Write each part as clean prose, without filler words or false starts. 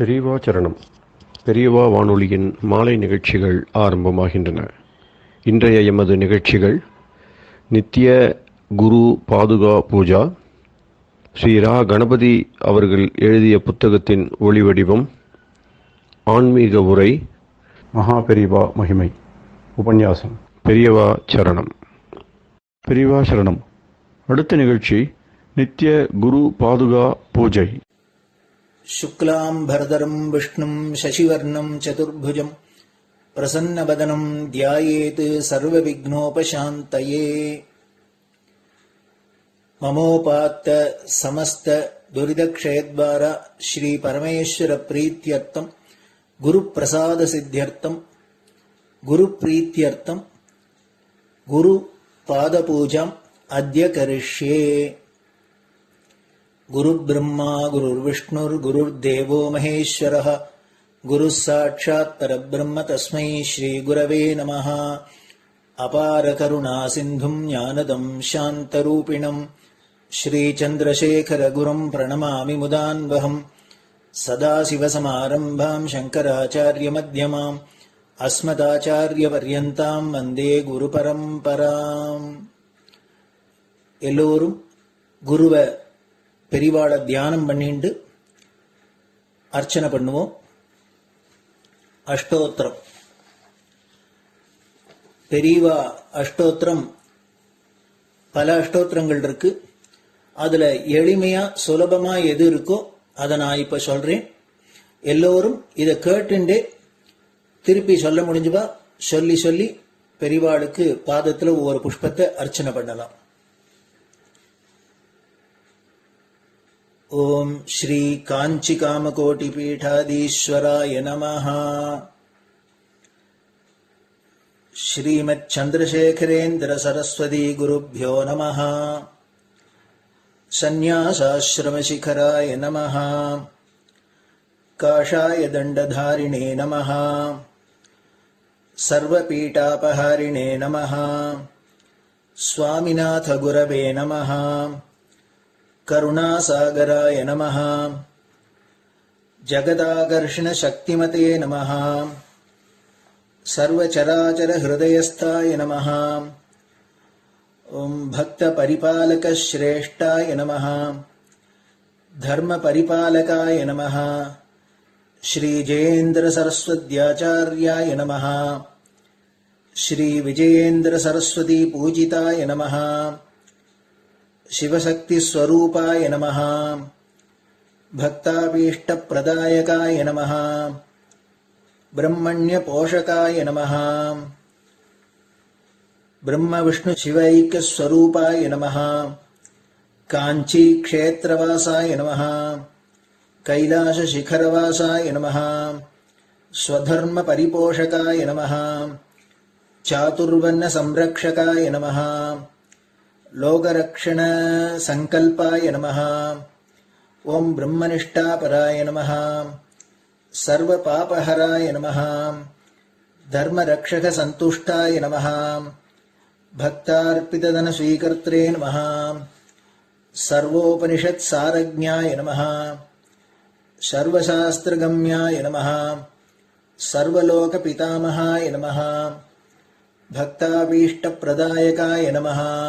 பெரியவா சரணம். பெரியவா வானொலியின் மாலை நிகழ்ச்சிகள் ஆரம்பமாகின்றன. இன்றைய எமது நிகழ்ச்சிகள் நித்திய குரு பாதுகா பூஜா, ஸ்ரீ ரா கணபதி அவர்கள் எழுதிய புத்தகத்தின் ஒளிவடிவம், ஆன்மீக உரை, மகா பெரியவா மகிமை, உபன்யாசம். பெரியவா சரணம். பெரியவா சரணம். அடுத்த நிகழ்ச்சி நித்திய குரு பாதுகா பூஜை. शुक्लां भरदरं विष्णुं शशिवर्णं चतुर्भुजं प्रसन्नवदनं ध्यायेत् सर्वविघ्नोपशान्तये। ममोपात्त समस्त दुरितक्षयद्वारा श्री परमेश्वर प्रीत्यर्थं गुरुप्रसाद सिद्ध्यर्थं गुरुप्रीत्यर्थं गुरुपादपूजाम् अद्य करिष्ये। गुरुर्ब्रह्मा गुरुर्विष्णुर्गुरुर्देवो महेश्वरः गुरुः साक्षात् परब्रह्म तस्मै श्रीगुरवे नमः। अपार करुणासिन्धुं ज्ञानदं शान्तरूपिणं श्रीचन्द्रशेखरगुरुं प्रणमामि मुदान्वहम्। सदाशिवसमारम्भां शङ्कराचार्यमध्यमाम् अस्मदाचार्यपर्यन्तां वन्दे गुरुपरम्पराम्. எல்லோரும் குருவை பெரிவாளை தியானம் பண்ணிண்டு அர்ச்சனை பண்ணுவோம். அஷ்டோத்திரம். பெரியவா அஷ்டோத்திரம் பல அஷ்டோத்திரங்கள் இருக்கு. அதுல எளிமையா சுலபமா எது இருக்கோ அதை நான் இப்ப சொல்றேன். எல்லோரும் இதை கேட்டுண்டே திருப்பி சொல்ல முடிஞ்சுவா சொல்லி சொல்லி பெரிவாளுக்கு பாதத்துல ஒவ்வொரு புஷ்பத்தை அர்ச்சனை பண்ணலாம். ओम श्री कांची कामकोटि पीठाधीश्वराय नमः. श्रीमत् चंद्रशेखरेन्द्र सरस्वती गुरुभ्यो नमः. संन्यासाश्रम शिखराय नमः. काषाय दंडधारिणे नमः. सर्वपीठापहारिणे नमः. स्वामिनाथ गुरवे नमः. करुणासागराय नमः. जगदाकर्षण शक्तिमते नमः. सर्वचराचर हृदयस्थाय नमः. ओम भक्त परिपालक श्रेष्ठाय नमः. धर्म परिपालकाय नमः. श्री जयेन्द्र सरस्वत्याचार्याय नमः. श्री विजयेन्द्र सरस्वती पूजिताय नमः. शिवशक्ति स्वरूपाय नमः. भक्ताभीष्ट प्रदायकाय नमः. ब्रह्मण्य पोषकाय नमः. ब्रह्म विष्णु शिवैक्य स्वरूपाय नमः. कांची क्षेत्रवासाय नमः. कैलाश शिखरवासाय नमः. स्वधर्म परिपोषकाय नमः. चातुर्वर्ण संरक्षकाय नमः. लोकरक्षण संकल्पाय नमः. ओम ब्रह्मनिष्ठापराय नमः. सर्वपापहराय नमः. धर्मरक्षक संतुष्टाय नमः. भक्तार्पितधन स्वीकर्त्रे नमः. सर्वोपनिषत् सारज्ञाय नमः. सर्वशास्त्रगम्याय नमः. सर्वलोक पितामहाय नमः. भक्ताभीष्ट प्रदायकाय नमः.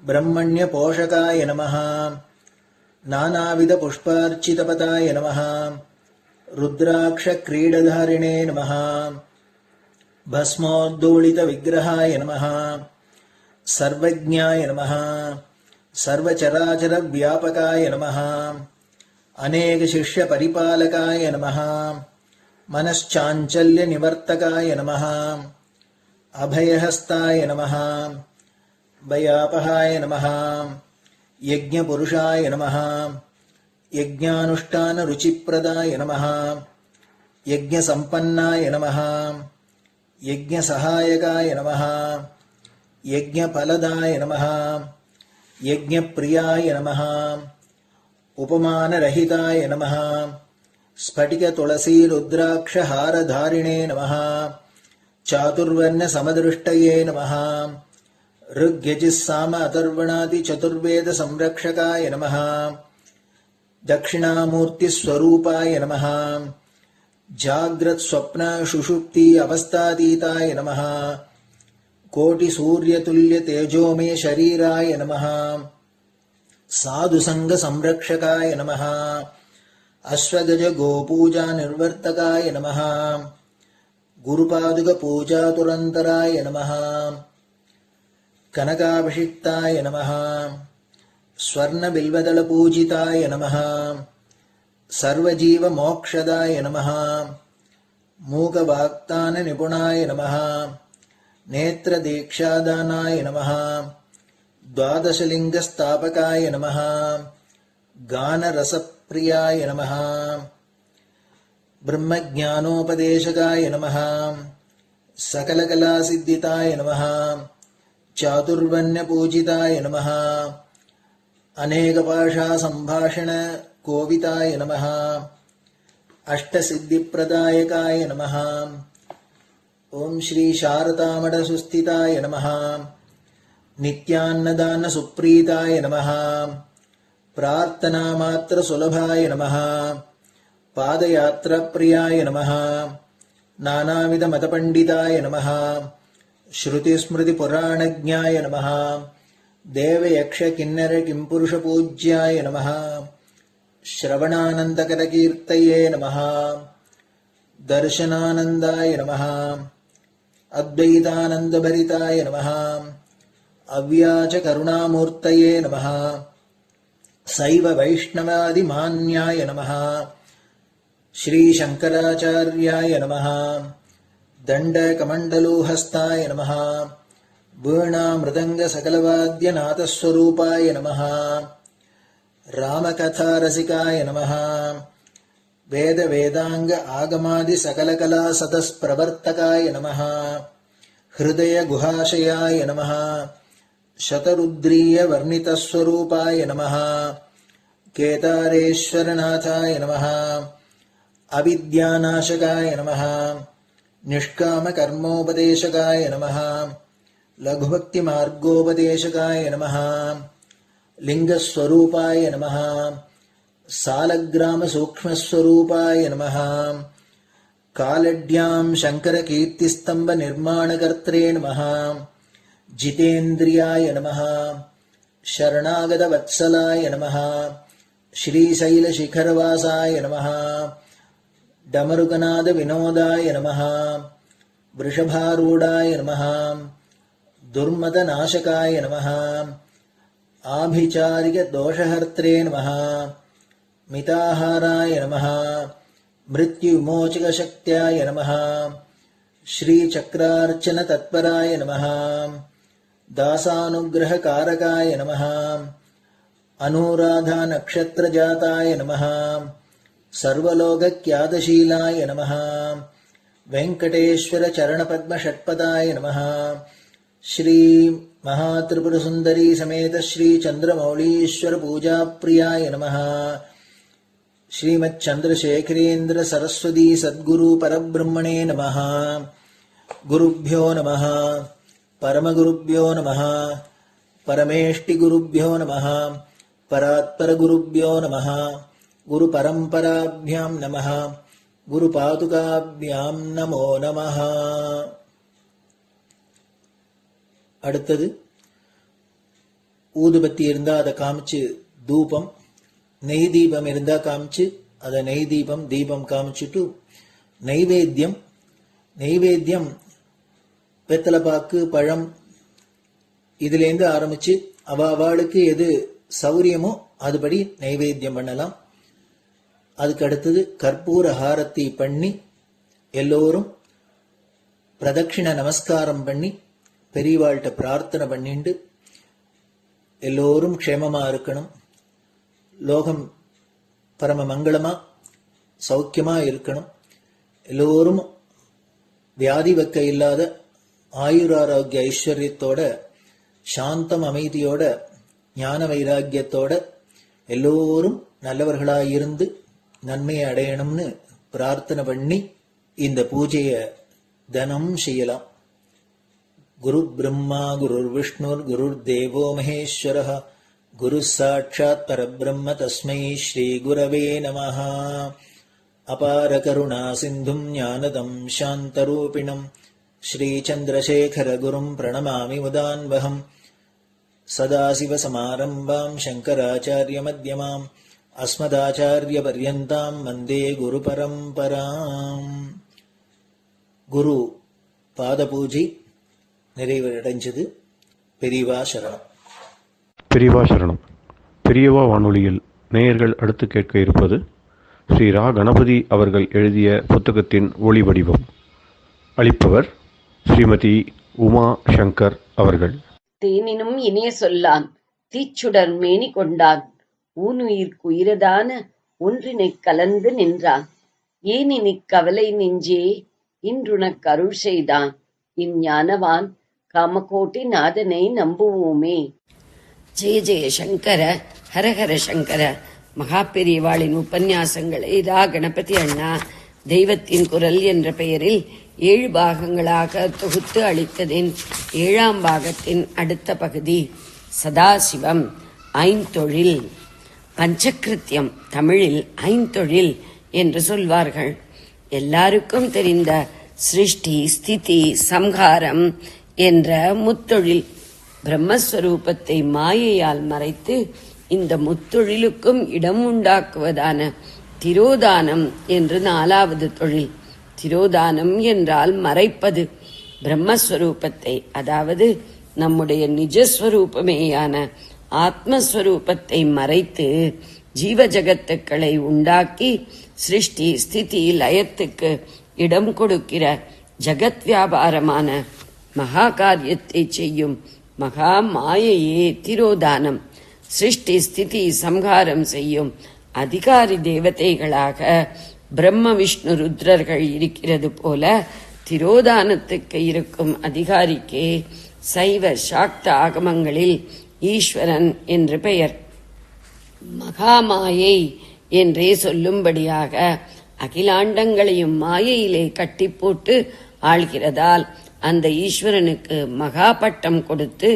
ब्रह्मण्य पोषकाय नमः. नानाविध पुष्पार्चितपताय नमः. रुद्राक्ष क्रीडधारिणे नमः. भस्मोद्दोलित विग्रहाय नमः. सर्वज्ञाय नमः. सर्वचराचर व्यापकाय नमः. अनेक शिष्य परिपालकाय नमः. मनश्चाञ्चल्य निवर्तकाय नमः. अभयहस्ताय नमः. भयापहाय नमः. यज्ञपुरुषाय नमः. यज्ञानुष्ठान रुचिप्रदाय नमः. यज्ञसम्पन्नाय नमः. यज्ञसहायकाय नमः. यज्ञफलदाय नमः. यज्ञप्रियाय नमः. उपमानरहिताय नमः. स्फटिक तुलसी रुद्राक्ष हारधारिणे नमः. चातुर्वर्ण समदृष्टये नमः. ऋग्यजुस्साम अथर्वणादि चतुर्वेद संरक्षकाय नमः. दक्षिणामूर्तिस्वरूपाय नमः जाग्रत् स्वप्न सुषुप्ति अवस्थातीताय नमः कोटिसूर्यतुल्यतेजोमय शरीराय नमः साधुसङ्गसंरक्षकाय नमः अश्वगज गोपूजा निर्वर्तकाय नमः गुरुपादुकपूजातुरन्तराय नमः कनकाभिषिक्ताय नमः स्वर्णबिल्वदलपूजिताय नमः सर्वजीवमोक्षदाय नमः मूकवाक्ताननिपुणाय नमः नेत्रदीक्षादानाय नमः द्वादशलिङ्गस्थापकाय नमः गानरसप्रियाय नमः ब्रह्मज्ञानोपदेशकाय नमः सकलकलासिद्धिताय नमः चातुर्वर्ण्यपूजिताय नमः अनेकभाषासम्भाषण कोविताय नमः अष्टसिद्धिप्रदायकाय नमः ओम श्री शारदामठसुस्थिताय नमः नित्यान्नदानसुप्रीताय नमः प्रार्थनामात्रसुलभाय नमः पादयात्राप्रियाय नमः नानाविधमतपण्डिताय नमः श्रुतिस्मृतिपुराणज्ञाय नमः देवयक्षकिन्नरकिंपुरुषपूज्याय नमः श्रवणानन्दकरकीर्तये नमः दर्शनानन्दाय नमः अद्वैतानन्दभरिताय नमः अव्याजकरुणामूर्तये नमः शैव वैष्णवादिमान्याय नमः श्रीशङ्कराचार्याय नमः दण्डकमण्डलोहस्ताय नमः वीणामृदङ्गसकलवाद्यनाथस्वरूपाय नमः रामकथारसिकाय नमः वेदवेदाङ्ग आगमादिसकलकलासतस्प्रवर्तकाय नमः हृदयगुहाशयाय नमः शतरुद्रीयवर्णितस्वरूपाय नमः केदारेश्वरनाथाय नमः अविद्यानाशकाय नमः निष्कामकर्मोपदेशकाय नमः लघुभक्तिमार्गोपदेशकाय नमः लिङ्गस्वरूपाय नमः सालग्रामसूक्ष्मस्वरूपाय नमः कालड्यां शङ्करकीर्तिस्तम्भनिर्माणकर्त्रे नमः जितेन्द्रियाय नमः शरणागतवत्सलाय नमः श्रीशैलशिखरवासाय नमः डमरुकनादविनोदाय नमः वृषभारूढाय नमः दुर्मदनाशकाय नमः आभिचारिकदोषहर्त्रे नमः मिताहाराय नमः मृत्युविमोचकशक्त्याय नमः श्रीचक्रार्चनतत्पराय नमः दासानुग्रहकारकाय नमः अनुराधानक्षत्रजाताय नमः सर्वलोकख्यातशीलाय नमः वेङ्कटेश्वरचरणपद्मषट्पदाय नमः श्री महात्रिपुरसुन्दरी समेत श्री चन्द्रमौलीश्वर पूजाप्रियाय नमः श्रीमच्चन्द्रशेखरेन्द्र सरस्वती सद्गुरु परब्रह्मणे नमः गुरुभ्यो नमः परमगुरुभ्यो नमः परमेष्टिगुरुभ्यो नमः परात्परगुरुभ्यो नमः गुरुपरम्पराभ्यां नमः गुरुपादुकाभ्यां नमो नमः. அடுத்தது ஊதுபத்தி இருந்தா அதை காமிச்சு தூபம், நெய் தீபம் இருந்தா காமிச்சு அதை நெய் தீபம் தீபம் காமிச்சுட்டு நைவேத்தியம் வெத்தலைப்பாக்கு பழம் இதுலேருந்து ஆரம்பிச்சு அவளுக்கு எது சௌரியமோ அதுபடி நைவேத்தியம் பண்ணலாம். அதுக்கு அடுத்தது கற்பூர ஹாரத்தி பண்ணி எல்லோரும் பிரதட்சிண நமஸ்காரம் பண்ணி பெரியவாள்கிட்ட பிரார்த்தனை பண்ணிண்டு எல்லோரும் க்ஷேமமா இருக்கணும், லோகம் பரம மங்களமா சௌக்கியமா இருக்கணும், எல்லோரும் வியாதி வெக்க இல்லாத ஆயுராரோக்கிய ஐஸ்வர்யத்தோட சாந்தம் அமைதியோட ஞான வைராக்கியத்தோட எல்லோரும் நல்லவர்களாயிருந்து நன்மையை அடையணும்னு பிரார்த்தனை பண்ணி இந்த பூஜையை தினம் செய்யலாம். குரு பிரம்மா குருர் விஷ்ணுர் குருர் தேவோ மகேஸ்வரः குரு சாட்சாத் பரபிரம்ம தஸ்மை ஸ்ரீ குரவே நமஹ. அபார கருணா சிந்தும் ஞானதம் சாந்தரூபிணம் ஸ்ரீ சந்திரசேகர குரும் பிரணமாமி முதான்வகம். சதாசிவசமாரம்பாம் சங்கராச்சாரிய மத்யமாம் அஸ்மதாச்சாரிய பர்யந்தாம் வந்தே குரு பரம்பராம். குரு பாத பூஜை நிறைவடைஞ்சது. பெரியவா சரணம். பெரியவா சரணம். பெரியவா வானொலியில் நேயர்கள் அடுத்து கேட்க இருப்பது ஸ்ரீ ரா கணபதி அவர்கள் எழுதிய புத்தகத்தின் ஒளி வடிவம். அளிப்பவர் ஸ்ரீமதி உமா சங்கர் அவர்கள். தேனினும் இனிய சொல்லான் தீச்சுடர் மேனி கொண்டான் ஊனுயிர்க்கு உயிரதான ஒன்றினைக் கலந்து நின்றான் ஏனினிக் கவலை நெஞ்சே இன்றுனக் அருள் செய்தான் இஞ்ஞானவான் காமகோட்டி நாதனை நம்புவோமே. ஜெய ஜெய சங்கர, ஹரஹர சங்கர. மகா பெரியவாளின் உபன்யாசங்களை ரா கணபதி அண்ணா தெய்வத்தின் குரல் என்ற பெயரில் 7 பாகங்களாக தொகுத்து அளித்ததின் 7ஆம் பாகத்தின் அடுத்த பகுதி சதாசிவம் ஐந்தொழில். பஞ்சகிருத்தியம் தமிழில் ஐந்தொழில் என்று சொல்வார்கள். எல்லாருக்கும் தெரிந்த சிருஷ்டி, ஸ்திதி, சம்ஹாரம் என்ற முத்தொழில் பிரம்மஸ்வரூபத்தை மாயையால் மறைத்து இந்த முத்தொழிலுக்கும் இடம் உண்டாக்குவதான திரோதானம் என்று 4வது தொழில். திரோதானம் என்றால் மறைப்பது. பிரம்மஸ்வரூபத்தை, அதாவது நம்முடைய நிஜஸ்வரூபமேயான ஆத்மஸ்வரூபத்தை மறைத்து ஜீவ ஜகத்துக்களை உண்டாக்கி சிருஷ்டி, ஸ்திதி, லயத்துக்கு இடம் கொடுக்கிற ஜகத் வியாபாரமான மகா காரியத்தை செய்யும் மகா மாயையே திரோதானம். சிருஷ்டி, ஸ்திதி, சம்ஹாரம் செய்யும் அதிகாரி தேவதைகளாக பிரம்ம, விஷ்ணு, ருத்ரர்கள் இருக்கிறது போல திரோதானத்துக்கு இருக்கும் அதிகாரிக்கே சைவ சாக்த ஆகமங்களில் ஈஸ்வரன் என்று பெயர். மகாமாயை என்றே சொல்லும்படியாக அகிலாண்டங்களையும் மாயையிலே கட்டி போட்டு ஆள்கிறதால் அந்த ஈஸ்வரனுக்கு மகா பட்டம் கொடுத்து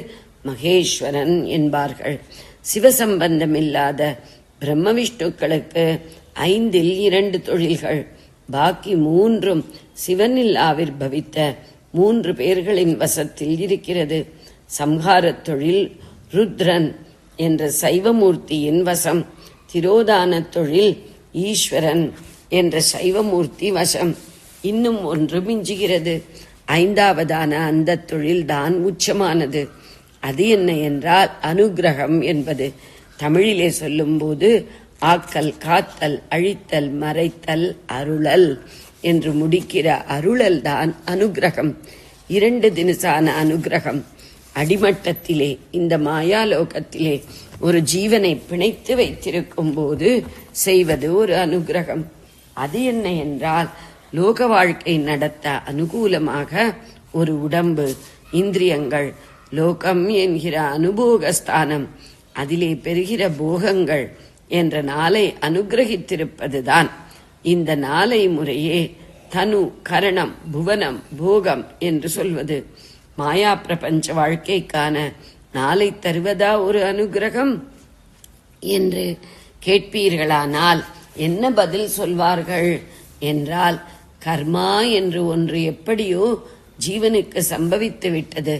மகேஸ்வரன் என்பார்கள். சிவசம்பந்தமில்லாத பிரம்ம விஷ்ணுக்களுக்கு 5ல் 2 தொழில்கள், பாக்கி 3ம் சிவனில் ஆவிர்பவித்த 3 பேர்களின் வசத்தில் இருக்கிறது. சம்ஹாரத் தொழில் ருத்ரன் என்ற சைவமூர்த்தியின் வசம், திரோதான தொழில் ஈஸ்வரன் என்ற சைவமூர்த்தி வசம். இன்னும் ஒன்று மிஞ்சுகிறது. 5வதான அந்த தொழில்தான் உச்சமானது. அது என்ன என்றால் அனுகிரகம் என்பது. தமிழிலே சொல்லும்போது ஆக்கல், காத்தல், அழித்தல், மறைத்தல், அருளல் என்று முடிக்கிற அருளல் தான் அனுகிரகம். 2 தினசான அனுகிரகம். அடிமட்டத்திலே இந்த மாயாலோகத்திலே ஒரு ஜீவனை பிணைத்து வைத்திருக்கும் போது செய்வது ஒரு அனுகிரகம். அது என்ன என்றால் லோக வாழ்க்கை நடத்த அனுகூலமாக ஒரு உடம்பு, இந்திரியங்கள், லோகம் என்கிற அனுபோகஸ்தானம், அதிலே பெறுகிற போகங்கள் என்ற 4ஐ அனுகிரகித்திருப்பதுதான். இந்த 4ஐ முறையே தனு, கரணம், புவனம், போகம் என்று சொல்வது. மாயா பிரபஞ்ச வாழ்க்கைக்கான 4ஐ தருவதா ஒரு அனுகிரகம் என்று கேட்பீர்களானால் என்ன பதில் சொல்வார்கள் என்றால், கர்மா என்று ஒன்று எப்படியோ ஜீவனுக்கு சம்பவித்து விட்டது,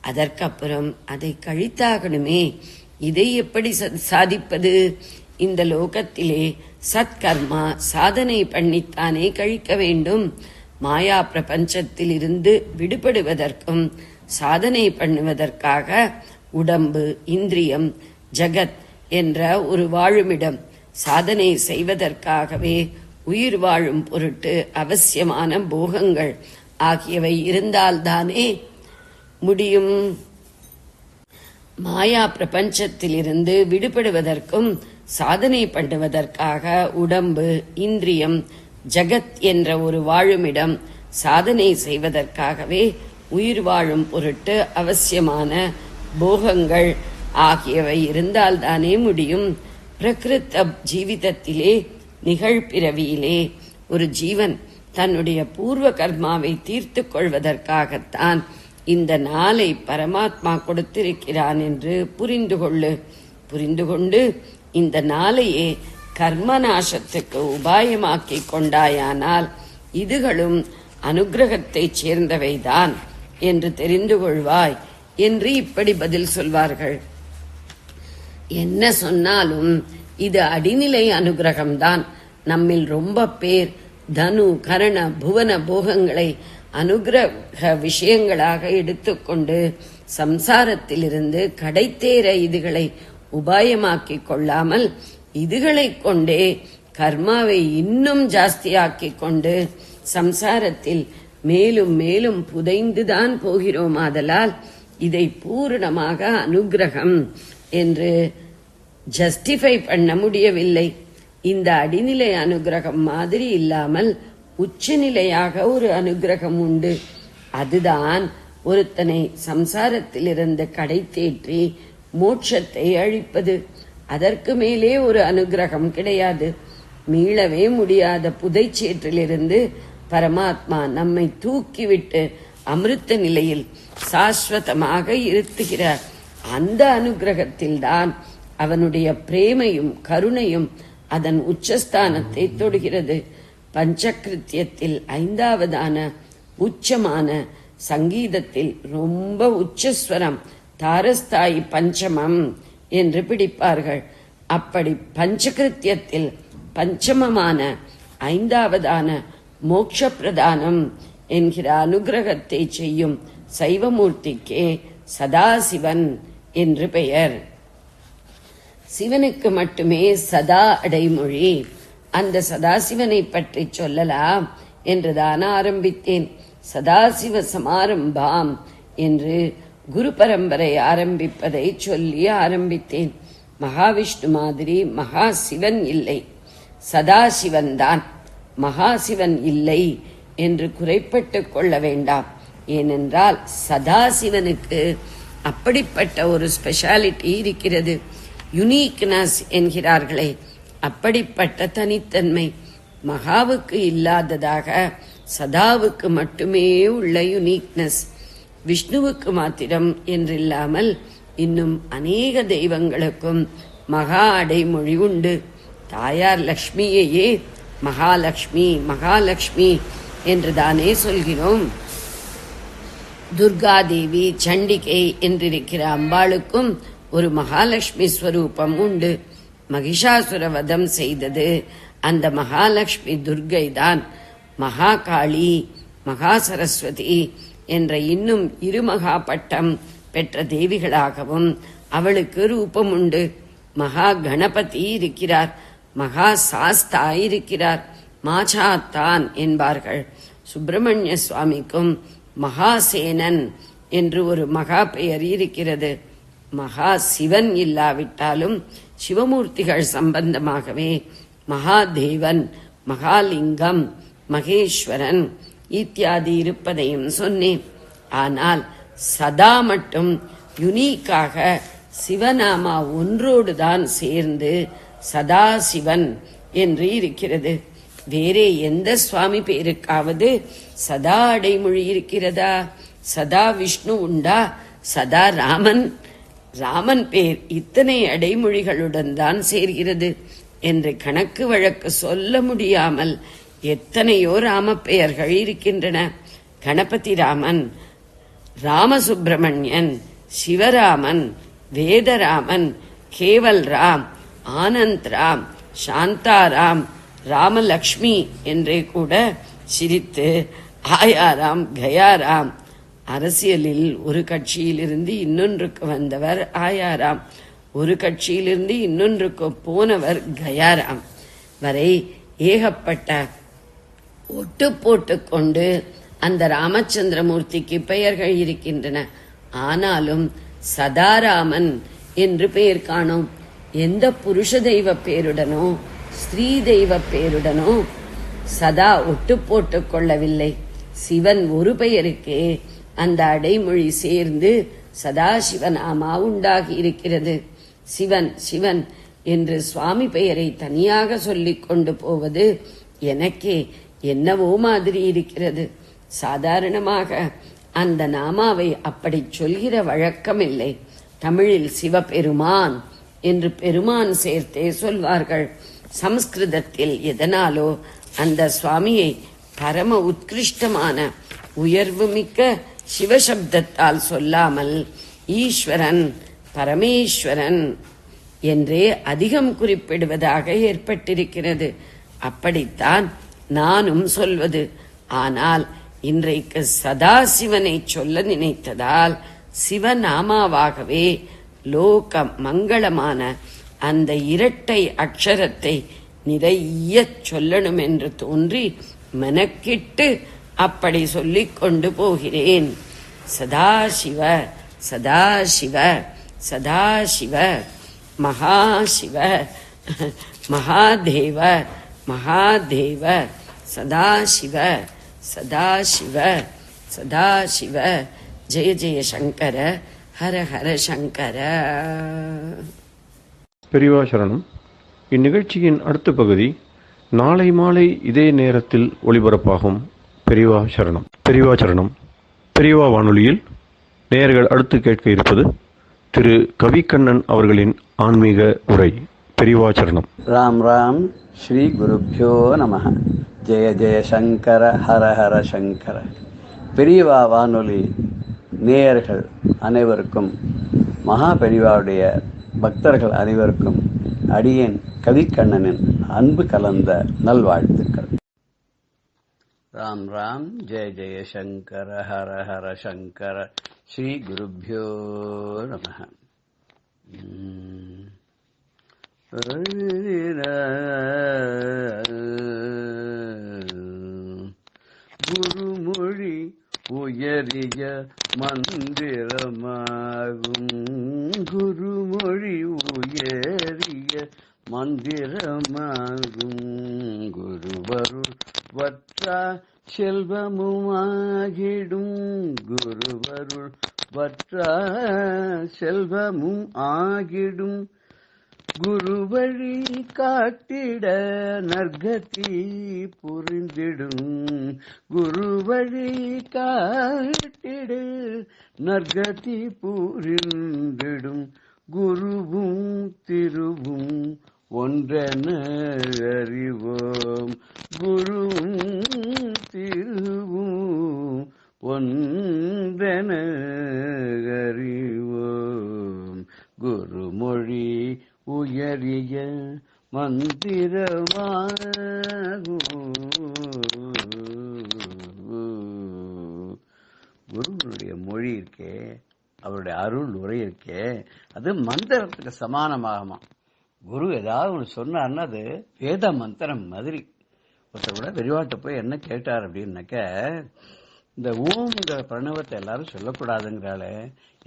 அதற்கப்புறம் அதை கழித்தாகணுமே, இதை எப்படி சாதிப்பது? இந்த லோகத்திலே சத்கர்மா சாதனை பண்ணித்தானே கழிக்க வேண்டும். மாயா பிரபஞ்சத்தில் இருந்து விடுபடுவதற்கும் சாதனை பண்ணுவதற்காக உடம்பு, இந்திரியம், ஜகத் என்ற ஒரு வாழுமிடம், சாதனை செய்வதற்காகவே உயிர் வாழும் பொருட்டு அவசியமான போகங்கள் ஆகியவை இருந்தால்தானே முடியும். மாயா பிரபஞ்சத்திலிருந்து விடுபடுவதற்கும் சாதனை பண்ணுவதற்காக உடம்பு, இந்திரியம், ஜகத் என்ற ஒரு வாழுமிடம், சாதனை செய்வதற்காகவே உயிர் வாழும் பொருட்டு அவசியமான போகங்கள் ஆகியவை இருந்தால்தானே முடியும். பிரகிருத்த ஜீவிதத்திலே, நிகழ்பிறவியிலே ஒரு ஜீவன் தன்னுடைய பூர்வ கர்மாவை தீர்த்து கொள்வதற்காகத்தான் இந்த 4ஐ பரமாத்மா கொடுத்திருக்கிறான் என்று புரிந்து கொள்ளு. புரிந்து கொண்டு இந்த நாளையே கர்ம நாசத்துக்கு உபாயமாக்கிக் கொண்டாயானால் இதுகளும் அனுக்கிரகத்தைச் சேர்ந்தவைதான் என்று தெரிந்து கொள்வாய் என்று இப்படி பதில் சொல்வார்கள். என்ன சொன்னாலும் இது அடிநிலை அனுகிரகம்தான். நம்மில் ரொம்ப பேர் தனு கரண புவன போகங்களை அனுகிரக விஷயங்களாக எடுத்துக்கொண்டு சம்சாரத்திலிருந்து கடைத்தேற இதுகளை உபாயமாக்கிக் கொள்ளாமல் இதுகளை கொண்டே கர்மாவை இன்னும் ஜாஸ்தியாக்கிக் கொண்டு சம்சாரத்தில் மேலும் மேலும் புதைந்துதான் போகிறோம். ஆதலால் இதை பூரணமாக அனுகிரகம் என்று ஜஸ்டிஃபை பண்ண முடியவில்லை. இந்த அடிநிலை அனுகிரகம் மாதிரி இல்லாமல் உச்சநிலையாக ஒரு அனுகிரகம் உண்டு. அதுதான் ஒருத்தனை சம்சாரத்திலிருந்து கடை தேற்றி மோட்சத்தை அழிப்பது. அதற்கு மேலே ஒரு அனுகிரகம் கிடையாது. மீளவே முடியாத புதைச்சேற்றிலிருந்து பரமாத்மா நம்மை தூக்கிவிட்டு அமிர்த நிலையில் சாஸ்வதமாக இருத்துகிறார். அந்த அனுகிரகத்தில்தான் அவனுடைய பிரேமையும் கருணையும் அதன் உச்சஸ்தானத்தை தொடுகிறது. பஞ்சகிருத்தியத்தில் 5வதான உச்சமான சங்கீதத்தில் ரொம்ப உச்சஸ்வரம் தாரஸ்தாயி பஞ்சமம் என்று பிடிப்பார்கள். அப்படி பஞ்சகிருத்தியத்தில் பஞ்சமமான 5வதான மோட்ச பிரதானம் என்கிற அனுகிரகத்தை செய்யும் சைவமூர்த்திக்கே சதாசிவன் என்று பெயர். சிவனுக்கு மட்டுமே சதா அடைமொழி. அந்த சதாசிவனை பற்றி சொல்லலாம் என்றுதான் ஆரம்பித்தேன். சதாசிவ சமாரம்பாம் என்று குரு பரம்பரை ஆரம்பிப்பதை சொல்லி ஆரம்பித்தேன். மகாவிஷ்ணு மாதிரி மகா சிவன் இல்லை, சதாசிவன் தான். மகாசிவன் இல்லை என்று குறைப்பட்டுக் கொள்ள வேண்டாம். ஏனென்றால் சதாசிவனுக்கு அப்படிப்பட்ட ஒரு ஸ்பெஷாலிட்டி இருக்கிறது. யுனீக்னஸ் என்கிறார்களே, அப்படிப்பட்ட தனித்தன்மை மகாவுக்கு இல்லாததாக சதாவுக்கு மட்டுமே உள்ள யுனீக்னஸ். விஷ்ணுவுக்கு மாத்திரம் என்றில்லாமல் இன்னும் அநேக தெய்வங்களுக்கும் மகா அடைமொழி உண்டு. தாயார் லக்ஷ்மியையே மகாலட்சுமி மகாலட்சுமி என்று தானே சொல்கிறோம். துர்காதேவி சண்டிகை என்றிருக்கிற அம்பாளுக்கும் ஒரு மகாலட்சுமி ஸ்வரூபம் உண்டு. மகிஷாசுர வதம் செய்தது அந்த மகாலட்சுமி துர்கை தான். மகாகாளி மகா சரஸ்வதி என்ற இன்னும் 2 மகா பட்டம் பெற்ற தேவிகளாகவும் அவளுக்கு ரூபம் உண்டு. மகா கணபதி இருக்கிறார், மகா சாஸ்தா இருக்கிறார், மாச்சாத்தான் என்பார்கள். சுப்பிரமணிய சுவாமிக்கும் மகாசேனன் என்று ஒரு மகா பெயர் இருக்கிறது. மகா சிவன் இல்லாவிட்டாலும் சிவமூர்த்திகள் சம்பந்தமாகவே மகாதேவன், மகாலிங்கம், மகேஸ்வரன் இத்தியாதி இருப்பதையும் சொன்னேன். ஆனால் சதா மட்டும் யுனீக்காக சிவநாமா ஒன்றோடுதான் சேர்ந்து சதாசிவன் என்று இருக்கிறது. வேறே எந்த சுவாமி பேருக்காவது சதா அடைமொழி இருக்கிறதா? சதா விஷ்ணு உண்டா? சதா ராமன் பேர் இத்தனை அடைமொழிகளுடன் தான் சேர்கிறது என்று கணக்கு வழக்கு சொல்ல முடியாமல் எத்தனையோ ராம பெயர்கள் இருக்கின்றன. கணபதி ராமன், ராமசுப்பிரமணியன், சிவராமன், வேதராமன், கேவல் ராம், ஆனந்த் ராம், சாந்தாராம், ராமலக்ஷ்மி என்றே கூட சிரித்து ஆயாராம் கயாராம். அரசியலில் ஒரு கட்சியிலிருந்து இன்னொன்றுக்கு வந்தவர் ஆயாராம், ஒரு கட்சியிலிருந்து இன்னொன்றுக்கு போனவர் கயாராம் வரை ஏகப்பட்ட ஒட்டு போட்டுக்கொண்டு அந்த ராமச்சந்திரமூர்த்திக்கு பெயர்கள் இருக்கின்றன. ஆனாலும் சதாராமன் என்று பெயர் காணோம். எந்த புருஷ தெய்வ பேருடனோ ஸ்திரீ தெய்வ பேருடனோ சதா ஒட்டு போட்டுக் கொள்ளவில்லை. சிவன் ஒரு பெயருக்கே அந்த அடைமொழி சேர்ந்து சதாசிவநாமா உண்டாகி இருக்கிறது. சிவன் சிவன் என்று சுவாமி பெயரை தனியாக சொல்லிக் கொண்டு போவது எனக்கே என்னவோ மாதிரி இருக்கிறது. சாதாரணமாக அந்த நாமாவை அப்படி சொல்கிற வழக்கமில்லை. தமிழில் சிவபெருமான் என்று பெருமான் சேர்த்தே சொல்வார்கள். சம்ஸ்கிருதத்தில் எதனாலோ அந்த சுவாமியை பரம உத்கிருஷ்டமான உயர்வுமிக்க சிவசப்தத்தால் சொல்லாமல் ஈஸ்வரன், பரமேஸ்வரன் என்றே அதிகம் குறிப்பிடுவதாக ஏற்பட்டிருக்கிறது. அப்படித்தான் நானும் சொல்வது. ஆனால் இன்றைக்கு சதாசிவனை சொல்ல நினைத்ததால் சிவநாமாவாகவே லோக மங்களமான அந்த இரட்டை அக்ஷரத்தை நிறைய சொல்லணும் என்று தோன்றி மெனக்கிட்டு அப்படி சொல்லிக் கொண்டு போகிறேன். சதாசிவ சதாசிவ சதாசிவ, மகாசிவ மகாதேவ மகாதேவ, சதாசிவ சதாசிவ சதாசிவ, ஜெய ஜெய சங்கர, ஹர ஹர சங்கர. பெரியவா சரணம். இந்நிகழ்ச்சியின் அடுத்த பகுதி நாளை மாலை இதே நேரத்தில் ஒளிபரப்பாகும். பெரியவா சரணம். பெரியவா சரணம். பெரியவா வானொலியில் நேயர்கள் அடுத்து கேட்க இருப்பது திரு கவிக்கண்ணன் அவர்களின் ஆன்மீக உரை. பெரியவா சரணம். ராம் ராம். ஸ்ரீ குருப்யோ நமஹ. ஜெய ஜெய சங்கர, ஹர ஹர சங்கர. பெரியவா வானொலி நேயர்கள் அனைவருக்கும், மகா பெரியவாவுடைய பக்தர்கள் அனைவருக்கும் அடியேன் கவிக்கண்ணனின் அன்பு கலந்த நல்வாழ்த்துக்கள். ராம் ராம். ஜெய ஜெய சங்கர, ஹர ஹர சங்கர. ஸ்ரீ குருப்யோ நமஹ. குருமொழி உயரிய மந்திரமாகும், குருமொழி உயரிய மந்திரமாகும். குருவருள் வற்றா செல்வமுமாகிடும், குருவருள் வற்றா செல்வமும் ஆகிடும். குருவழி காட்டிட நற்கதி புரிந்திடும், குருவழி காட்டிட நற்கதி புரிந்திடும். குருவும் திருவும் ஒன்றென அறிவோம், குருவும் திருவும் ஒன்றென அறிவோம். குருமொழி உயரிய மந்திரமாகும். குருவனுடைய மொழி இருக்கே, அவருடைய அருள் உரை இருக்கே, அது மந்திரத்துக்கு சமானமாகுமா. குரு ஏதாவது ஒன்று சொன்னார்னா அது வேத மந்திரம் மாதிரி. ஒருத்தர் கூட பெரியவாட்ட போய் என்ன கேட்டார் அப்படின்னாக்க, இந்த ஓம்ங்கிற பிரணவத்தை எல்லாரும் சொல்லக்கூடாதுங்கிறால,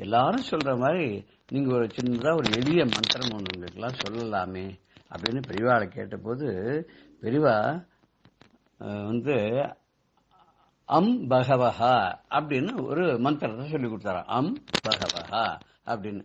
எல்லாரும் சொல்ற மாதிரி நீங்க ஒரு சின்னதா ஒரு எளிய மந்திரம் ஒன்று உங்களுக்கெல்லாம் சொல்லலாமே அப்படின்னு பெரியவாளை கேட்டபோது, பெரியவா அம் பகவஹா அப்படின்னு ஒரு மந்திரத்தை சொல்லி கொடுத்தாராம். அம் பகவஹா அப்படின்னு.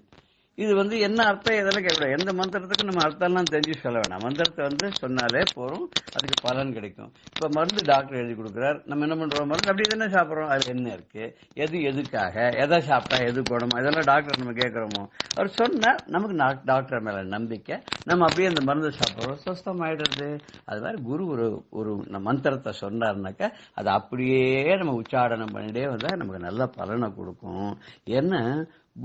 இது என்ன அர்த்தம் இதெல்லாம் கேட்கக்கூடாது. எந்த மந்திரத்துக்கு நம்ம அர்த்தம்லாம் தெரிஞ்சு சொல்ல வேணாம். மந்திரத்தை சொன்னாலே போறோம், அதுக்கு பலன் கிடைக்கும். இப்ப மருந்து டாக்டர் எழுதி கொடுக்குறார், நம்ம என்ன பண்றோம், மருந்து அப்படி தானே சாப்பிட்றோம். அது என்ன இருக்கு, எது எதுக்காக, எதை சாப்பிட்டா எது குணம், இதெல்லாம் டாக்டர் நம்ம கேட்கறோமோ. அவர் சொன்னா நமக்கு டாக்டர் மேல நம்பிக்கை, நம்ம அப்படியே அந்த மருந்து சாப்பிட்றோம், சுஸ்தம் ஆயிடுறது. அது மாதிரி குரு ஒரு மந்திரத்தை சொன்னார்னாக்கா அது அப்படியே நம்ம உச்சாடனம் பண்ணிட்டே வந்தா நமக்கு நல்ல பலனை கொடுக்கும். ஏன்னா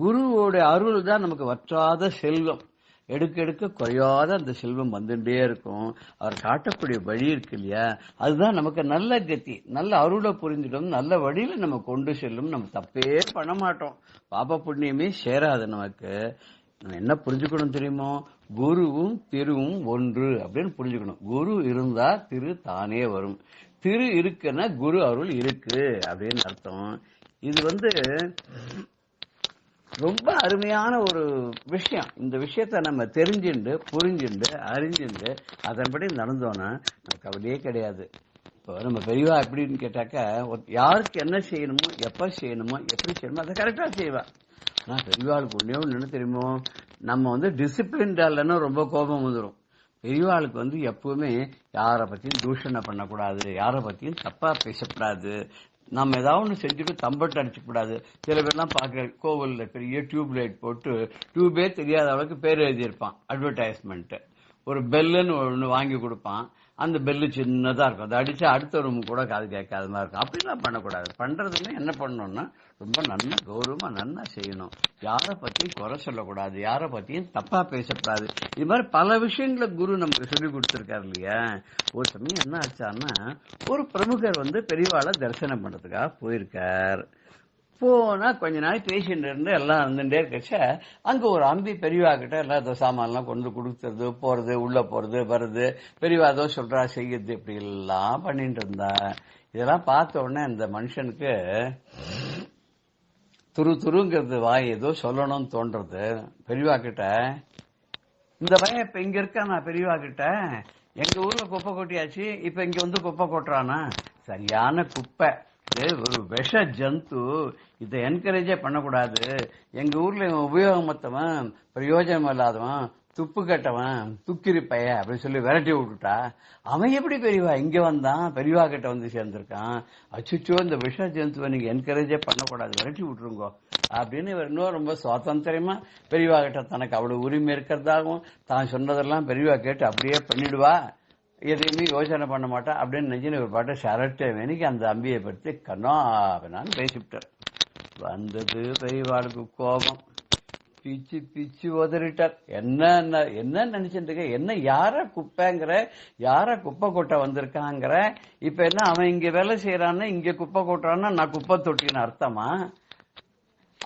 குருவோட அருள் தான் நமக்கு வற்றாத செல்வம், எடுக்க எடுக்க குறையாத அந்த செல்வம் வந்துட்டே இருக்கும். அவர் காட்டக்கூடிய வழி இருக்கு இல்லையா, அதுதான் நமக்கு நல்ல கதி. நல்ல அருளை புரிஞ்சிடும், நல்ல வழியில நம்ம கொண்டு செல்லும். நம்ம தப்பே பண்ண மாட்டோம், பாப புண்ணியமே சேராது நமக்கு. நம்ம என்ன புரிஞ்சுக்கணும் தெரியுமோ, குருவும் திருவும் ஒன்று அப்படின்னு புரிஞ்சுக்கணும். குரு இருந்தா திரு தானே வரும், திரு இருக்குன்னா குரு அருள் இருக்கு அப்படின்னு அர்த்தம். இது ரொம்ப அருமையான ஒரு விஷயம். இந்த விஷயத்த நம்ம தெரிஞ்சுண்டு புரிஞ்சுண்டு அறிஞ்சுண்டு அதன்படி நடந்தோம்னா நமக்கு கவலையே கிடையாது. இப்போ நம்ம பெரியவா எப்படின்னு கேட்டாக்க, யாருக்கு என்ன செய்யணுமோ, எப்ப செய்யணுமோ, எப்படி செய்யணுமோ அதை கரெக்டா செய்வா. நான் பெரியவாளுக்கு ஒண்ணே என்ன தெரியுமோ, நம்ம டிசிப்ளின்டா இல்லைன்னா ரொம்ப கோபம் வந்துடும். பெரியவாளுக்கு எப்பவுமே யாரை பத்தியும் தூஷணை பண்ணக்கூடாது, யாரை பத்தியும் தப்பா பேசக்கூடாது, நம்ம ஏதாவது ஒன்று செஞ்சுட்டு தம்பட்டு அடிச்சுக்க கூடாது. சில பேர்லாம் பார்க்குற கோவிலில் பெரிய டியூப் லைட் போட்டு டியூபே தெரியாத அளவுக்கு பேர் எழுதியிருப்பான் அட்வர்டைஸ்மெண்ட். ஒரு பெல்லுன்னு ஒன்று வாங்கி கொடுப்பான். அந்த பெல்லு சின்னதாக இருக்கும், அதை அடிச்சா அடுத்த ரூம் கூட காது கேட்காத மாதிரி இருக்கும். அப்படிலாம் பண்ணக்கூடாது. பண்றதுன்னு என்ன பண்ணணும்னா ரொம்ப நல்ல கௌரவமா நல்லா செய்யணும். யாரை பத்தியும் குறை சொல்லக்கூடாது, யாரை பத்தியும் தப்பா பேசக்கூடாது. இது மாதிரி பல விஷயங்களை குரு நமக்கு சொல்லி கொடுத்துருக்காரு இல்லையா. ஒரு சமயம் என்ன ஆச்சான்னா, ஒரு பிரமுகர் பெரியவாளை தரிசனம் பண்றதுக்காக போயிருக்கார். போனா கொஞ்ச நாள் பேசிட்டு இருந்து எல்லாம் வந்துட்டே இருக்கச்ச அங்க ஒரு அம்பி பெரியவா கிட்ட எல்லா சாமான்லாம் கொண்டு கொடுக்கறது, போறது, உள்ள போறது, வருது, பெரியவா ஏதோ சொல்றா செய்யுது, இப்படி எல்லாம் பண்ணிட்டு இருந்தா. இதெல்லாம் பார்த்த உடனே இந்த மனுஷனுக்கு துருங்கிறது வாய் ஏதோ சொல்லணும்னு தோன்றது. பெரியவா கிட்ட இந்த பையன் இப்ப இங்க இருக்கா, நான் பெரியவா கிட்ட எங்க ஊர்ல குப்பை கொட்டியாச்சு, இப்ப இங்க குப்பை கொட்டுறானா, சரியான குப்பை, ஒரு விஷ ஜந்து, இதை என்கரேஜே பண்ணக்கூடாது. எங்க ஊர்ல உபயோகமத்தவன், பிரயோஜனம் இல்லாதவன், துப்பு கட்டவன், துக்கிரி பைய அப்படின்னு சொல்லி விரட்டி விட்டுட்டா. அவன் எப்படி பெரியவா இங்க வந்தான், பெரியவா கிட்ட சேர்ந்திருக்கான். அச்சுச்சோ, இந்த விஷ ஜந்துவை நீங்க என்கரேஜே பண்ணக்கூடாது, விரட்டி விட்டுருங்கோ அப்படின்னு இவர் இன்னும் ரொம்ப சுவாதந்திரமா பெரியவா கிட்ட தனக்கு அவ்வளவு உரிமை இருக்கிறதாகவும் தான் சொன்னதெல்லாம் பெரியவா கேட்டு அப்படியே பண்ணிடுவா, எதையுமே யோசனை பண்ண மாட்டா அப்படின்னு நினைச்சு ஒரு பாட்டை ஷரட்டை வேணிக்கு அந்த அம்பியை பற்றி கண்ணான்னு பேசிவிட்டார். வந்தது பெரியவாளுக்கு கோபம், பிச்சு பிச்சு உதறிட்டார். என்ன நினைச்சிட்டு இருக்க, என்ன யார குப்பைங்கிற, யார குப்பை கொட்ட வந்திருக்காங்கிற, இப்ப என்ன அவன் இங்க வேலை செய்யறான்னு இங்க குப்பை கொட்டுறான்னா நான் குப்பை தொட்டின்னு அர்த்தமா?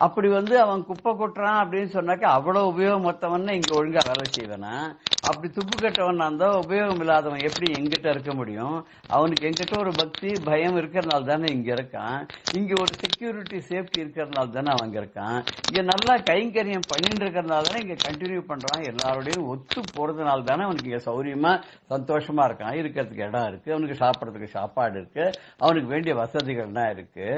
அப்படி அவன் குப்பை கொட்டுறான் அப்படின்னு சொன்னாக்க அவ்வளவு உபயோகம் மொத்தவன் இங்க ஒழுங்கா வேலை செய்வேனா? அப்படி துப்பு கட்டவன் இருந்தா உபயோகம் இல்லாதவன் எப்படி எங்கிட்ட இருக்க முடியும்? அவனுக்கு எங்கிட்ட ஒரு பக்தி பயம் இருக்கிறதுனால தானே இங்க இருக்கான். இங்க ஒரு செக்யூரிட்டி சேஃப்டி இருக்கிறதுனால தானே அவன் இருக்கான். இங்க நல்லா கைங்கரியம் பண்ணிட்டு இருக்கிறதுனால தானே இங்க கண்டினியூ பண்றான். எல்லாரோடையும் ஒத்து போறதுனால தானே அவனுக்கு இங்க சௌரியமா சந்தோஷமா இருக்கான். இருக்கிறதுக்கு இடம் இருக்கு, அவனுக்கு சாப்பிடறதுக்கு சாப்பாடு இருக்கு, அவனுக்கு வேண்டிய வசதிகள்லாம் இருக்கு.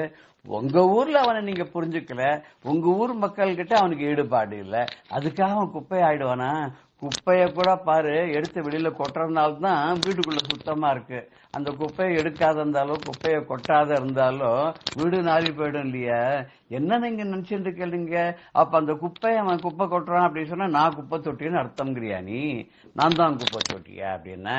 உங்க ஊர்ல அவனை நீங்க புரிஞ்சுக்கல, உங்க ஊர் மக்கள் கிட்ட அவனுக்கு ஈடுபாடு இல்ல, அதுக்காக அவன் குப்பை ஆயிடுவானா? குப்பைய கூட பாரு, எடுத்து வெளியில கொட்டுறதுனால்தான் வீட்டுக்குள்ள சுத்தமா இருக்கு. அந்த குப்பையை எடுக்காத இருந்தாலும் குப்பையை கொட்டாத இருந்தாலும் வீடு நாரி போயிடும் இல்லையா? என்ன நீங்க நினைச்சுட்டு கேளுங்க. அப்ப அந்த குப்பையை அவன் குப்பை கொட்டுறான் அப்படின்னு சொன்னா நான் குப்பை தொட்டின்னு அர்த்தம்ங்கிறியா நீ? நான் தான் குப்பை தொட்டியா அப்படின்னா?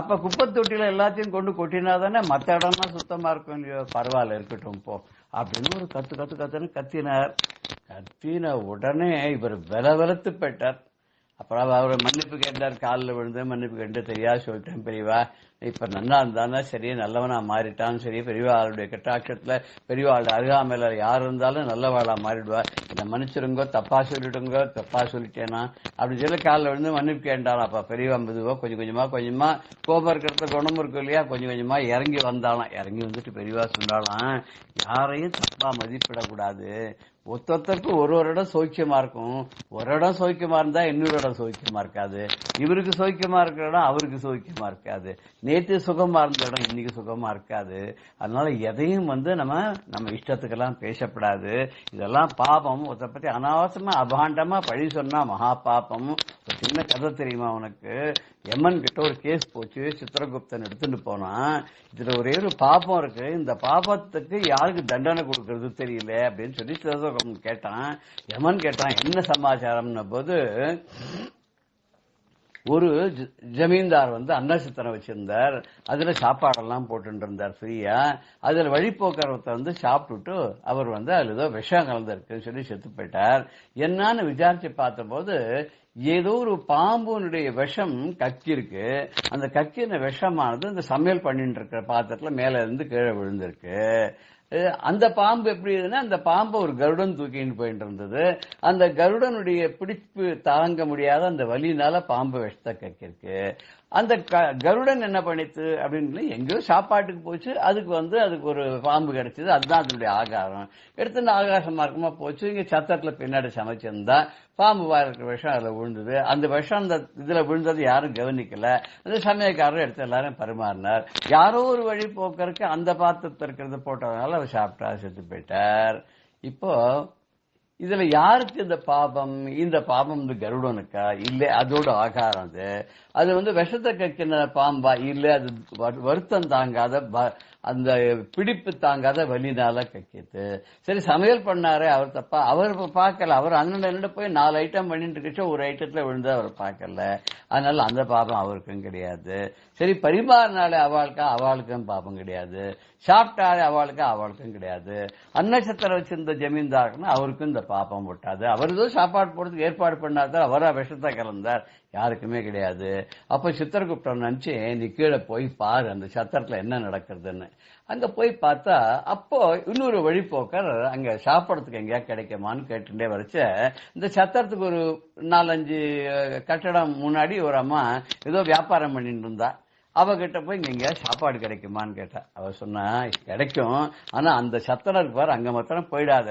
அப்ப குப்பை தொட்டியில எல்லாத்தையும் கொண்டு கொட்டினா தானே மத்த இடம்லாம் சுத்தமா இருக்கும் இல்லையோ? பரவாயில்ல, இருக்கட்டும் போ அப்படின்னு ஒரு கத்துன்னு கத்தினார். கத்தின உடனே இவர் வெலத்து போயிட்டார். அப்புறம் அவர் மன்னிப்பு கேட்டார், காலில் விழுந்து மன்னிப்பு கேட்டு தெரியாது சொல்லிட்டேன் பெரியவா, இப்ப நல்லா இருந்தானா சரி, நல்லவனா மாறிட்டான்னு சரி, பெரியவாளுடைய கட்டாட்சத்துல பெரியவாளுடைய அருகாமையில யார் இருந்தாலும் நல்லவாளா மாறிடுவா, இந்த மன்னிச்சிருங்கோ, தப்பா சொல்லிட்டேனா அப்படி சொல்லி காலில் விழுந்து மன்னிப்பு கேட்டாலும். அப்ப பெரியவா மெதுவா கொஞ்சமா கோபம் இருக்கிறத குணமும் இருக்கும் இல்லையா, கொஞ்சமா இறங்கி வந்தாலாம். இறங்கி வந்துட்டு பெரியவா சொன்னாலாம், யாரையும் தப்பா மதிப்பிடக்கூடாது. ஒருத்தருக்கு ஒரு இடம் சௌக்கியமா இருக்கும், ஒரு இடம் சௌக்கியமா இருந்தா இன்னொரு இடம் சௌக்கியமா இருக்காது. இவருக்கு சௌக்கியமா இருக்கிற இடம் அவருக்கு சௌக்கியமா இருக்காது. நேற்று சுகமா இருந்த இடம் இன்னைக்கு சுகமா இருக்காது. அதனால எதையும் நம்ம இஷ்டத்துக்கெல்லாம் பேசப்படாது. இதெல்லாம் பாபம். ஒருத்த பத்தி அனாவசியமா அபாண்டமா பழி சொன்னா மகா பாபம். ஒரு சின்ன கதை தெரியுமா உனக்கு? யமன் கிட்ட ஒரு கேஸ் போச்சு, சித்திரகுப்தன் எடுத்துட்டு போனா. இதுல ஒரே ஒரு பாபம் இருக்கு, இந்த பாபத்துக்கு யாருக்கு தண்டனை கொடுக்கறது தெரியல அப்படின்னு சொல்லி சித்திரகுப்தன் கேட்டான். யமன் கேட்டான் என்ன சமாச்சாரம்னு போது, ஒரு ஜமீன்தார் அன்னசித்திரம் வச்சிருந்தார், அதுல சாப்பாடெல்லாம் போட்டு இருந்தார் ஃப்ரீயா. அதுல வழிபோக்குறவத்தை சாப்பிட்டுட்டு அவர் அதுல ஏதோ விஷம் கலந்துருக்குன்னு சொல்லி செத்து போயிட்டார். என்னன்னு விசாரிச்சு பார்த்த போது ஏதோ ஒரு பாம்புனுடைய விஷம் கக்கி இருக்கு. அந்த கக்கின விஷமானது இந்த சமையல் பண்ணிட்டு இருக்கிற பாத்திரத்துல மேல இருந்து கீழே விழுந்திருக்கு. அந்த பாம்பு எப்படி இருக்குன்னா, அந்த பாம்பை ஒரு கருடன் தூக்கின்னு போயிட்டு இருந்தது. அந்த கருடனுடைய பிடிப்பு தாங்க முடியாத அந்த வலினால பாம்பு விஷத்தை கக்கிருக்கு. அந்த கருடன் என்ன பண்ணிச்சு அப்படின்னு எங்கேயோ சாப்பாட்டுக்கு போச்சு, அதுக்கு ஒரு பாம்பு கிடைச்சது, அதுதான் அதனுடைய ஆகாரம். எடுத்து ஆகாச மார்க்கமா போச்சு. இங்க சத்தத்துல பின்னாடி சமைச்சிருந்தா பாம்பு வாயில இருக்கிற விஷம் அதுல விழுந்தது. அந்த விஷம் அந்த இதுல விழுந்தது யாரும் கவனிக்கல. அந்த சமயக்காரர் எடுத்து எல்லாரும் பரிமாறினார். யாரோ ஒரு வழி போக்கருக்கு அந்த பாத்திரத்தை இருக்கிறது போட்டதுனால அவர் சாப்பிட்டா செத்து போயிட்டார். இப்போ இதுல யாருக்கு இந்த பாபம்? இந்த பாபம் கருடனுக்கா? இல்ல அதோட ஆகாரம் அது விஷத்தை கக்கின பாம்பா? இல்ல அது வருத்தம் தாங்காத அந்த பிடிப்பு தாங்காத வலினால கக்கிட்டு. சரி சமையல் பண்ணாரு அவர் தப்பா, அவர் பார்க்கல, அவர் அண்ணன் போய் 4 ஐட்டம் பண்ணிட்டு இருக்க ஒரு ஐட்டத்துல விழுந்து அவர் பார்க்கல, அதனால அந்த பாபம் அவருக்கும் கிடையாது. சரி பரிமாறினாலே அவளுக்கும் பாபம் கிடையாது, சாப்பிட்டாலே அவளுக்கும் கிடையாது. அன்னச்சத்திரம் வச்சிருந்த ஜமீன்தாருக்குன்னா அவருக்கும் இந்த பாப்பம் போட்டாது. அவர் ஏதோ சாப்பாடு போடுறதுக்கு ஏற்பாடு பண்ணாதான் அவரா விஷத்தை கலந்தார், யாருக்குமே கிடையாது. அப்ப சித்திரகுப்தன் நினைச்சு நீ கீழே போய் பாரு அந்த சத்திரத்துல என்ன நடக்கிறதுன்னு. அங்க போய் பார்த்தா அப்போ இன்னொரு வழிபோக்கர் அங்க சாப்பிடறதுக்கு எங்கேயா கிடைக்குமான்னு கேட்டுட்டே வரைச்ச இந்த சத்திரத்துக்கு ஒரு 4-5 கட்டடம் முன்னாடி ஒரு அம்மா ஏதோ வியாபாரம் பண்ணிட்டு இருந்தா. அவகிட்ட போய் இங்க எங்கேயா சாப்பாடு கிடைக்குமான்னு கேட்டா. அவ சொன்னா கிடைக்கும், ஆனா அந்த சத்திரம் இருப்பார் அங்க மாத்திரம் போயிடாத,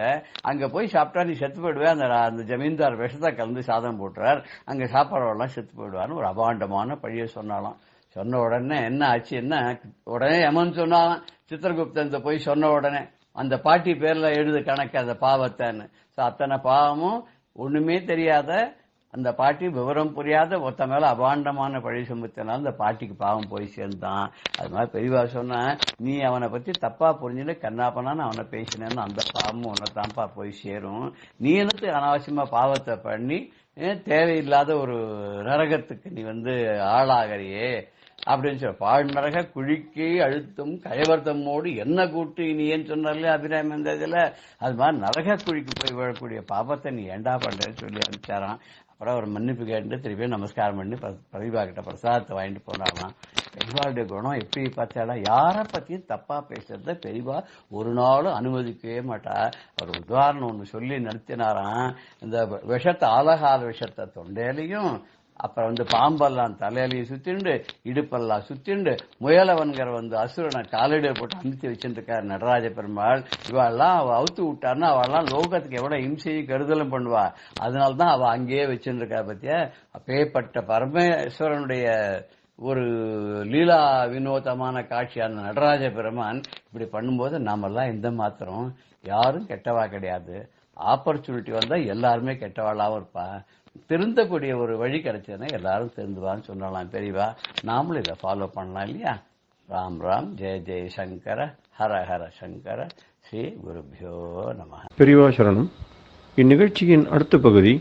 அங்க போய் சாப்பிட்டா நீ செத்து போயிடுவே, அந்த ஜமீன்தார் விஷத்தை கலந்து சாதம் போட்டுறார், அங்க சாப்பாடெல்லாம் செத்து போயிடுவார்னு ஒரு அபாண்டமான பழிய சொன்னாலாம். சொன்ன உடனே என்ன ஆச்சு, என்ன உடனே யமன் சொன்னாலாம் சித்திரகுப்தன் போய் சொன்ன உடனே அந்த பாட்டி பேர்ல எழுது கணக்கு அந்த பாவத்தைன்னு. அத்தனை பாவமும் ஒண்ணுமே தெரியாத அந்த பாட்டி, விவரம் புரியாத ஒருத்த மேல அபாண்டமான பழி சுமத்தினால அந்த பாட்டிக்கு பாவம் போய் சேர்ந்தான். அது மாதிரி பெரியவா சொன்ன, நீ அவனை பத்தி தப்பா புரிஞ்சுட்டு கண்ணாப்பனான்னு அவனை பேசினேன்னு அந்த பாவமும் உன்னை தான்ப்பா போய் சேரும். நீ எனக்கு அனாவசியமா பாவத்தை பண்ணி தேவையில்லாத ஒரு நரகத்துக்கு நீ ஆளாகறியே அப்படின்னு சொல்ல. பாழ் நரக குழிக்கு அழுத்தும் கயவர்த்தமோடு என்ன கூட்டு நீ ஏன்னு சொன்னார்ல அபிராமி இந்த இதுல, அது மாதிரி நரக குழிக்கு போய் விழக்கூடிய பாபத்தை நீ ஏண்டா பண்றேன்னு சொல்லி அனுப்பிச்சாராம். அப்புறம் அவர் மன்னிப்பு கேட்டு திருப்பி நமஸ்காரம் பண்ணி பெரியவா கிட்ட பிரசாதத்தை வாங்கிட்டு போனாராம். பெரியவாளுடைய குணம் எப்படி பார்த்தாலா, யாரை பத்தியும் தப்பா பேசுறத பெரியவா ஒரு நாளும் அனுமதிக்கவே மாட்டா. அவர் உதாரணம் ஒண்ணு சொல்லி நடத்தினாராம். இந்த விஷத்தை ஆலகால விஷத்தை தொண்டையிலையும், அப்புறம் பாம்பெல்லாம் தலையிலையும் சுத்திண்டு, இடுப்பெல்லாம் சுத்திண்டு, முயலவன்கிற அசுரனை காலடியை போட்டு அமுத்தி வச்சுருக்காரு நடராஜ பெருமாள். இவெல்லாம் அவுத்து விட்டாருன்னா அவெல்லாம் லோகத்துக்கு எவ்வளவு இம்சையும் கருதலும் பண்ணுவா. அதனால்தான் அவ அங்கேயே வச்சுருக்கா. பத்தியா அப்பேற்பட்ட பரமேஸ்வரனுடைய ஒரு லீலா வினோதமான காட்சியான நடராஜ பெருமான் இப்படி பண்ணும்போது நாமெல்லாம் எந்த மாத்திரம் யாரும் கெட்டவா கிடையாது. ஆப்பர்ச்சுனிட்டி வந்தா எல்லாருமே கெட்டவாளாவும் இருப்பா. திருந்தக்கூடிய ஒரு வழி கிடைச்சதுன்னா எல்லாரும் திருந்துவான்னு சொல்லலாம் பெரியவா. நாமளும் இதை ஃபாலோ பண்ணலாம் இல்லையா? ராம் ராம், ஜெய ஜெய சங்கர, ஹர ஹர சங்கர, ஸ்ரீ குருபியோ நம. பெரியவா சரணம். இந்நிகழ்ச்சியின் அடுத்த பகுதி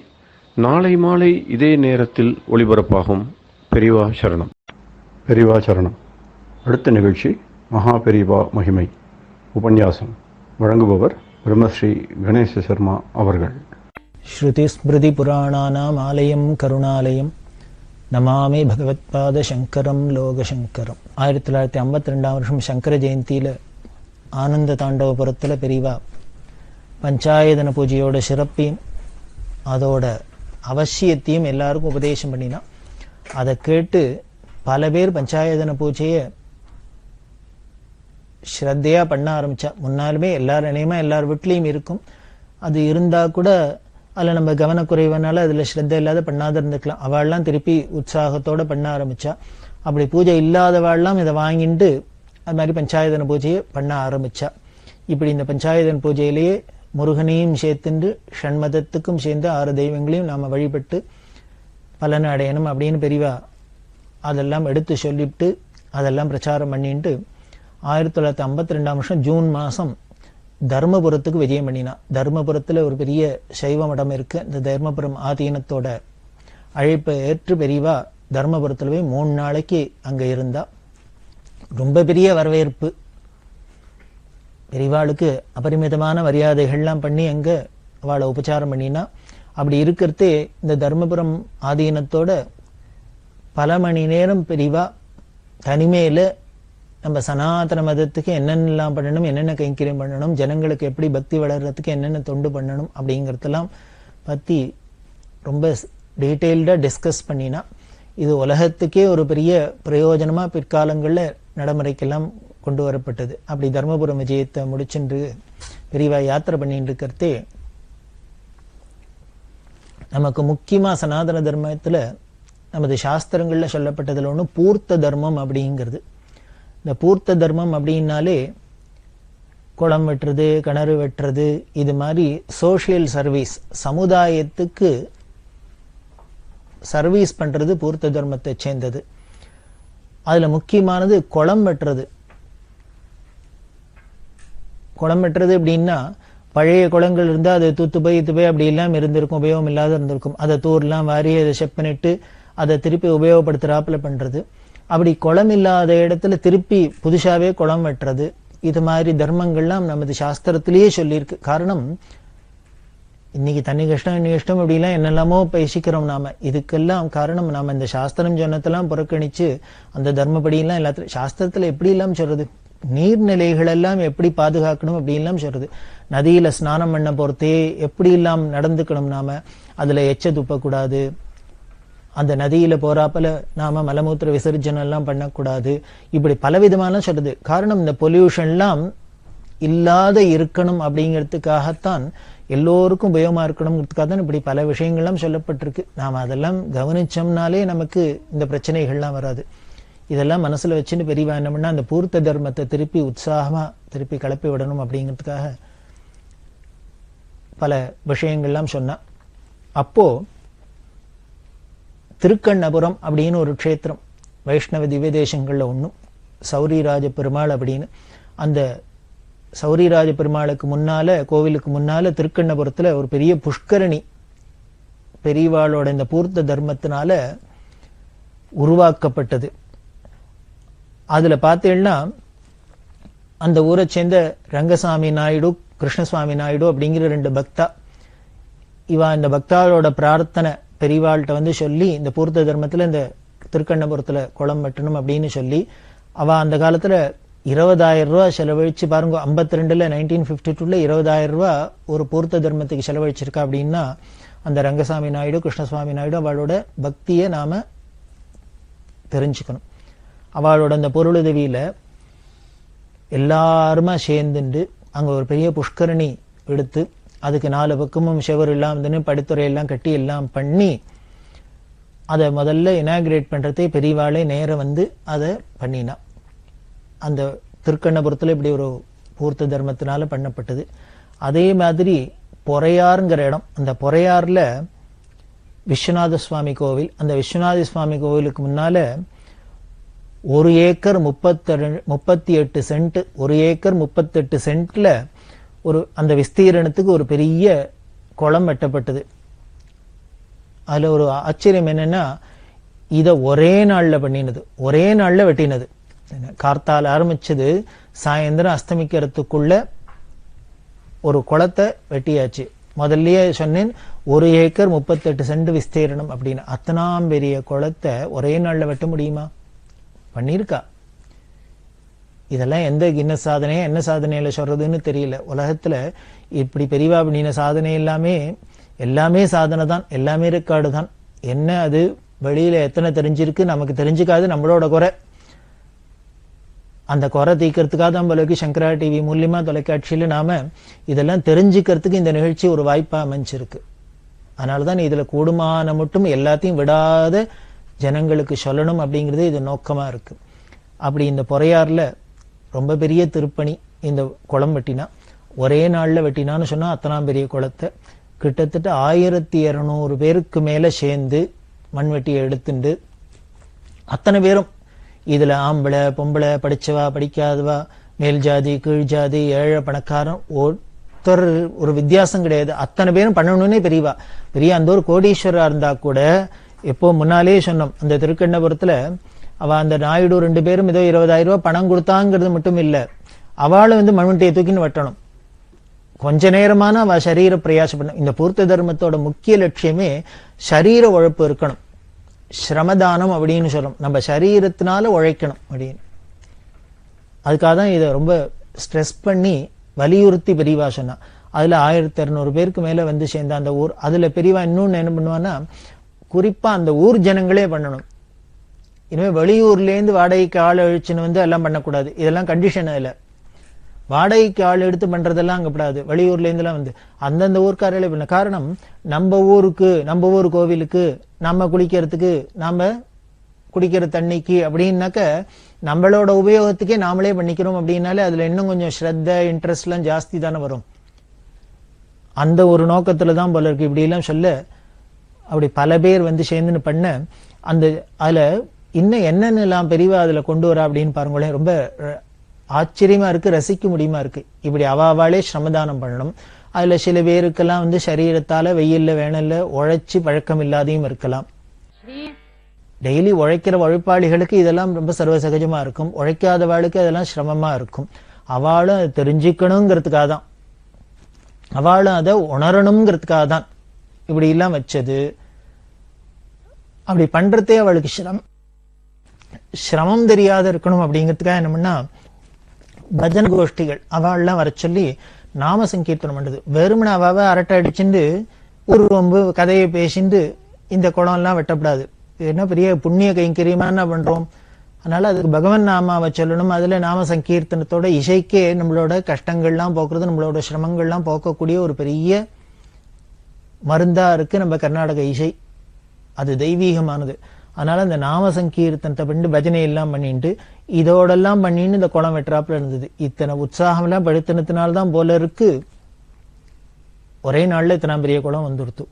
நாளை மாலை இதே நேரத்தில் ஒளிபரப்பாகும். பெரியவா சரணம். பெரியவா சரணம். அடுத்த நிகழ்ச்சி மகா பெரியவா மகிமை உபன்யாசம். வழங்குபவர் பிரம்மஸ்ரீ கணேச சர்மா அவர்கள். ஸ்ருதிஸ்மிருதி புராணானாம் ஆலயம் கருணாலயம் நமாமி பகவத்பாத சங்கரம் லோகசங்கரம். 1952 வருஷம் சங்கர ஜெயந்தியில ஆனந்த தாண்டவபுரத்தில் பெரியவா பஞ்சாயதன பூஜையோட சிறப்பையும் அதோட அவசியத்தையும் எல்லாருக்கும் உபதேசம் பண்ணினா. அதை கேட்டு பல பேர் பஞ்சாயதன பூஜையை ஸ்ரத்தையா பண்ண ஆரம்பிச்சா. முன்னாலுமே எல்லாரும் நினைமா எல்லார் வீட்லையும் இருக்கும், அது இருந்தா கூட அதில் நம்ம கவனக்குறைவனால அதில் ஸ்ரத்த இல்லாத பண்ணாத இருந்துக்கலாம். அவள்லாம் திருப்பி உற்சாகத்தோட பண்ண ஆரம்பிச்சா. அப்படி பூஜை இல்லாதவாள்லாம் இதை வாங்கிட்டு அது மாதிரி பஞ்சாயதன பூஜையை பண்ண ஆரம்பிச்சா. இப்படி இந்த பஞ்சாயதன பூஜையிலேயே முருகனையும் சேர்த்துண்டு ஷண்மதத்துக்கும் சேர்ந்து 6 தெய்வங்களையும் நாம வழிபட்டு பலனை அடையணும் அப்படின்னு பெரியவா அதெல்லாம் எடுத்து சொல்லிவிட்டு அதெல்லாம் பிரச்சாரம் பண்ணிட்டு 1952 வருஷம் ஜூன் மாசம் தர்மபுரத்துக்கு விஜயம் பண்ணினா. தர்மபுரத்துல ஒரு பெரிய சைவ மடம் இருக்கு. இந்த தர்மபுரம் ஆதீனத்தோட அழைப்பை ஏற்று பெரியவா தர்மபுரத்துல போய் 3 நாளைக்கு அங்க இருந்தா. ரொம்ப பெரிய வரவேற்பு. பெரியவாளுக்கு அபரிமிதமான மரியாதைகள்லாம் பண்ணி அங்க அவளை உபச்சாரம் பண்ணினா. அப்படி இருக்கிறதே இந்த தர்மபுரம் ஆதீனத்தோட பல மணி நேரம் பெரியவா தனிமையில நம்ம சனாதன மதத்துக்கு என்னென்னலாம் பண்ணணும், என்னென்ன கைங்கரியம் பண்ணணும், ஜனங்களுக்கு எப்படி பக்தி வளர்றதுக்கு என்னென்ன தொண்டு பண்ணணும் அப்படிங்கிறதெல்லாம் பத்தி ரொம்ப டீட்டெயில்டா டிஸ்கஸ் பண்ணினா. இது உலகத்துக்கே ஒரு பெரிய பிரயோஜனமா பிற்காலங்கள்ல நடைமுறைக்கெல்லாம் கொண்டு வரப்பட்டது. அப்படி தர்மபுரம் விஜயத்தை முடிச்சென்று பெரியவா யாத்திரை பண்ணிட்டு இருக்கிறதே நமக்கு முக்கியமா சனாதன தர்மத்துல நமது சாஸ்திரங்கள்ல சொல்லப்பட்டதுல ஒண்ணு பூர்த்த தர்மம் அப்படிங்கிறது. இந்த பூர்த்த தர்மம் அப்படின்னாலே குளம் வெட்டுறது, கிணறு வெட்டுறது, இது மாதிரி சோசியல் சர்வீஸ், சமுதாயத்துக்கு சர்வீஸ் பண்றது பூர்த்த தர்மத்தை சேர்ந்தது. அதுல முக்கியமானது குளம் வெட்டுறது. குளம் வெட்டுறது அப்படின்னா பழைய குளங்கள் இருந்தா அது தூத்து போய் அப்படி எல்லாம் இருந்திருக்கும், உபயோகம் இல்லாத இருந்திருக்கும். அதை தூர்லாம் வாரி அதை செப்பனிட்டு அதை திருப்பி உபயோகப்படுத்துறாப்புல பண்றது. அப்படி குளம் இல்லாத இடத்துல திருப்பி புதுசாவே குளம் வெட்டுறது, இது மாதிரி தர்மங்கள்லாம் நமது சாஸ்திரத்திலேயே சொல்லியிருக்கு. காரணம், இன்னைக்கு தண்ணி கஷ்டம் இன்னைக்கு கஷ்டம் அப்படிலாம் என்னெல்லாமோ பேசிக்கிறோம் நாம. இதுக்கெல்லாம் காரணம் நாம இந்த சாஸ்திரம் சொன்னதெல்லாம் புறக்கணிச்சு அந்த தர்மப்படியெல்லாம் எல்லாத்திலும் சாஸ்திரத்துல எப்படி எல்லாம் சொல்றது, நீர்நிலைகள் எல்லாம் எப்படி பாதுகாக்கணும் அப்படி எல்லாம் சொல்றது. நதியில ஸ்நானம் பண்ண பொறுத்தே எப்படி எல்லாம் நடந்துக்கணும், நாம அதுல எச்ச துப்பக்கூடாது, அந்த நதியில போறாப்பல நாம மலமூத்திர விசர்ஜனம் எல்லாம் பண்ணக்கூடாது, இப்படி பலவிதமான சொல்றது. காரணம், இந்த பொல்யூஷன்லாம் இல்லாத இருக்கணும் அப்படிங்கிறதுக்காகத்தான், எல்லோருக்கும் உபயோகமா இருக்கணுங்கிறதுக்காக தான் இப்படி பல விஷயங்கள்லாம் சொல்லப்பட்டிருக்கு. நாம அதெல்லாம் கவனிச்சோம்னாலே நமக்கு இந்த பிரச்சனைகள்லாம் வராது. இதெல்லாம் மனசுல வச்சுன்னு பெரியவா என்ன பண்ணா, அந்த பூர்த்த தர்மத்தை திருப்பி உற்சாகமா திருப்பி கிளப்பி விடணும் அப்படிங்கிறதுக்காக பல விஷயங்கள்லாம் சொன்னா. அப்போ திருக்கண்ணபுரம் அப்படின்னு ஒரு க்ஷேத்திரம் வைஷ்ணவ திவ்ய தேசங்கள்ல ஒண்ணும், சௌரிராஜ பெருமாள் அப்படின்னு. அந்த சௌரிராஜ பெருமாளுக்கு முன்னால, கோவிலுக்கு முன்னால திருக்கண்ணபுரத்துல ஒரு பெரிய புஷ்கரணி பெரியவாளோட இந்த பூர்த்த தர்மத்தினால உருவாக்கப்பட்டது. அதுல பார்த்தீங்கன்னா அந்த ஊரை சேர்ந்த ரங்கசாமி நாயுடு, கிருஷ்ணசுவாமி நாயுடு அப்படிங்கிற 2 பக்தா, இவா இந்த பக்தாளோட பிரார்த்தனை பெரியவாள்கிட்ட வந்து சொல்லி இந்த பூர்த்த தர்மத்துல இந்த திருக்கண்ணபுரத்துல குளம் வெட்டணும் அப்படின்னு சொல்லி, அவ அந்த காலத்துல 20,000 ரூபாய் செலவழிச்சு பாருங்க. 52ல 1952ல 20,000 ரூபாய் ஒரு பூர்த்த தர்மத்துக்கு செலவழிச்சிருக்கா அப்படின்னா, அந்த ரங்கசாமி நாயுடு கிருஷ்ணசுவாமி நாயுடு அவளோட பக்தியை நாம தெரிஞ்சுக்கணும். அவளோட அந்த பொருளுதவியில எல்லாருமா சேர்ந்துண்டு அங்க ஒரு பெரிய புஷ்கரணி எடுத்து, அதுக்கு 4 பக்கமும் செவர் எல்லாம் வந்து படித்துறையெல்லாம் கட்டி எல்லாம் பண்ணி, அதை முதல்ல இனாகிரேட் பண்றதே பெரியவாளே நேரம் வந்து அதை பண்ணினா. அந்த திருக்கண்ணபுரத்துல இப்படி ஒரு பூர்த்த தர்மத்தினால பண்ணப்பட்டது. அதே மாதிரி பொறையாறுங்கிற இடம், அந்த பொறையாறுல விஸ்வநாத சுவாமி கோவில், அந்த விஸ்வநாத சுவாமி கோவிலுக்கு முன்னால 1 ஏக்கர் 38 சென்ட், 1 ஏக்கர் 38 சென்ட்ல ஒரு அந்த விஸ்தீரணத்துக்கு ஒரு பெரிய குளம் வெட்டப்பட்டது. அதுல ஒரு ஆச்சரியம் என்னன்னா, இத ஒரே நாள்ல பண்ணினது, ஒரே நாள்ல வெட்டினது. கார்த்தால ஆரம்பிச்சது, சாயந்தரம் அஸ்தமிக்கிறதுக்குள்ள ஒரு குளத்தை வெட்டியாச்சு. முதல்லயே சொன்னேன் 1 ஏக்கர் 38 சென்ட் விஸ்தீரணம் அப்படின்னு. அத்தனாம் பெரிய குளத்தை ஒரே நாள்ல வெட்ட முடியுமா? பண்ணிருக்கா. இதெல்லாம் எந்த கின்னஸ் சாதனையா என்ன சாதனையில சொல்றதுன்னு தெரியல. உலகத்துல இப்படி பெரியவா பண்ணின சாதனை எல்லாமே சாதனை தான், எல்லாமே ரெக்கார்டு தான். என்ன அது வெளியில எத்தனை தெரிஞ்சிருக்கு நமக்கு தெரிஞ்சுக்காது, நம்மளோட குறை. அந்த குறை தீக்கிறதுக்காக தான் போலக்கு சங்கரா டிவி மூலியமா தொலைக்காட்சியில நாம இதெல்லாம் தெரிஞ்சுக்கிறதுக்கு இந்த நிகழ்ச்சி ஒரு வாய்ப்பா அமைஞ்சிருக்கு. அதனாலதான் இதுல கூடுமான மட்டும் எல்லாத்தையும் விடாத ஜனங்களுக்கு சொல்லணும் அப்படிங்கிறது இது நோக்கமா இருக்கு. அப்படி இந்த பொறையாறுல ரொம்ப பெரிய திருப்பணி. இந்த குளம் வெட்டினா ஒரே நாள்ல வெட்டினான்னு சொன்னா அத்தனாம் பெரிய குளத்தை கிட்டத்தட்ட 1200 பேருக்கு மேல சேர்ந்து மண்வெட்டியை எடுத்துண்டு, அத்தனை பேரும் இதுல ஆம்பளை பொம்பளை, படிச்சவா படிக்காதவா, மேல் ஜாதி கீழ் ஜாதி, ஏழை பணக்காரன், ஒருத்தர் ஒரு வித்தியாசம் கிடையாது. அத்தனை பேரும் பண்ணணும்னே பெரியவா. பெரிய அந்த ஒரு கோடீஸ்வரா இருந்தா கூட, எப்போ முன்னாலே சொன்னோம், அந்த திருக்கண்ணபுரத்துல அவ அந்த நாயுடு 2 பேரும் ஏதோ 20,000 ரூபாய் பணம் கொடுத்தாங்கிறது மட்டும் இல்ல, அவளை வந்து மண்வெட்டியை தூக்கின்னு வெட்டணும். கொஞ்ச நேரமான அவ சரீர பிரயாசம் பண்ண. இந்த பூர்த்த தர்மத்தோட முக்கிய லட்சியமே சரீர உழைப்பு இருக்கணும், சிரமதானம் அப்படின்னு சொல்லும். நம்ம சரீரத்தினால உழைக்கணும் அப்படின்னு. அதுக்காக தான் இதை ரொம்ப ஸ்ட்ரெஸ் பண்ணி வலியுறுத்தி பெரியவா சொன்னா. அதுல 1200 பேருக்கு மேல வந்து சேர்ந்த அந்த ஊர். அதுல பெரியவா இன்னொன்னு என்ன பண்ணுவான்னா, குறிப்பா அந்த ஊர் ஜனங்களே பண்ணணும். இனிமே வெளியூர்ல இருந்து வாடகைக்கு ஆள் அழிச்சுன்னு வந்து எல்லாம் பண்ணக்கூடாது. இதெல்லாம் கண்டிஷன். அதுல வாடகைக்கு ஆள் எடுத்து பண்றதெல்லாம் அங்கப்படாது. வெளியூர்ல இருந்து எல்லாம் வந்து அந்தந்த ஊர்க்காரர்களே பண்ண. காரணம், நம்ம ஊர் கோவிலுக்கு நம்ம குளிக்கிறதுக்கு, நாம குடிக்கிற தண்ணிக்கு அப்படின்னாக்க நம்மளோட உபயோகத்துக்கே நாமளே பண்ணிக்கிறோம் அப்படின்னாலே அதுல இன்னும் கொஞ்சம் ஸ்ரத்த இன்ட்ரெஸ்ட் எல்லாம் ஜாஸ்தி தானே வரும். அந்த ஒரு நோக்கத்துல தான் போல இருக்கு இப்படி எல்லாம் சொல்ல. அப்படி பல பேர் வந்து சேர்ந்துன்னு பண்ண. அந்த அதுல இன்னும் என்னென்னலாம் பெரியவா அதுல கொண்டு வரா அப்படின்னு பாருங்களேன். ரொம்ப ஆச்சரியமா இருக்கு, ரசிக்க முடியுமா இருக்கு. இப்படி அவாவாளே சிரமதானம் பண்ணணும். அதுல சில பேருக்கெல்லாம் சரீரத்தால வெயில்ல வேணல்ல உழைச்சு பழக்கம் இல்லாதையும் இருக்கலாம். டெய்லி உழைக்கிற உழைப்பாளிகளுக்கு இதெல்லாம் ரொம்ப சர்வசகஜமா இருக்கும். உழைக்காதவாளுக்கு அதெல்லாம் சிரமமா இருக்கும். அவளும் அதை தெரிஞ்சுக்கணுங்கிறதுக்காக தான், அவளும் அதை உணரணுங்கிறதுக்காக தான் இப்படி எல்லாம் வச்சது. அப்படி பண்றதே அவளுக்கு சிரமம் தெரியாத இருக்கணும் அப்படிங்கிறதுக்காக என்ன பண்ணா, பஜன கோஷ்டிகள் அவள்லாம் வர சொல்லி நாம சங்கீர்த்தனம் பண்றது. வெறுமனை அவாவ அரட்டை அடிச்சுட்டு ஒரு ரொம்ப கதையை பேசிட்டு இந்த குளம் எல்லாம் வெட்டப்படாது. என்ன பெரிய புண்ணிய கைங்கரியமா என்ன பண்றோம். அதனால அதுக்கு பகவான் நாமாவை சொல்லணும். அதுல நாம சங்கீர்த்தனத்தோட இசைக்கே நம்மளோட கஷ்டங்கள்லாம் போக்குறது, நம்மளோட சிரமங்கள்லாம் போக்கக்கூடிய ஒரு பெரிய மருந்தா இருக்கு நம்ம கர்நாடக இசை. அது தெய்வீகமானது. அதனால அந்த நாம சங்கீர்த்தனத்தை பண்ணி பஜனை எல்லாம் பண்ணிட்டு இதோடெல்லாம் பண்ணின்னு இந்த குளம் வெட்டுறாப்புல இருந்தது. இத்தனை உற்சாகம் எல்லாம் படுத்தினத்தினால்தான் போல இருக்கு ஒரே நாள்ல இத்தனை பெரிய குளம் வந்துடுத்து.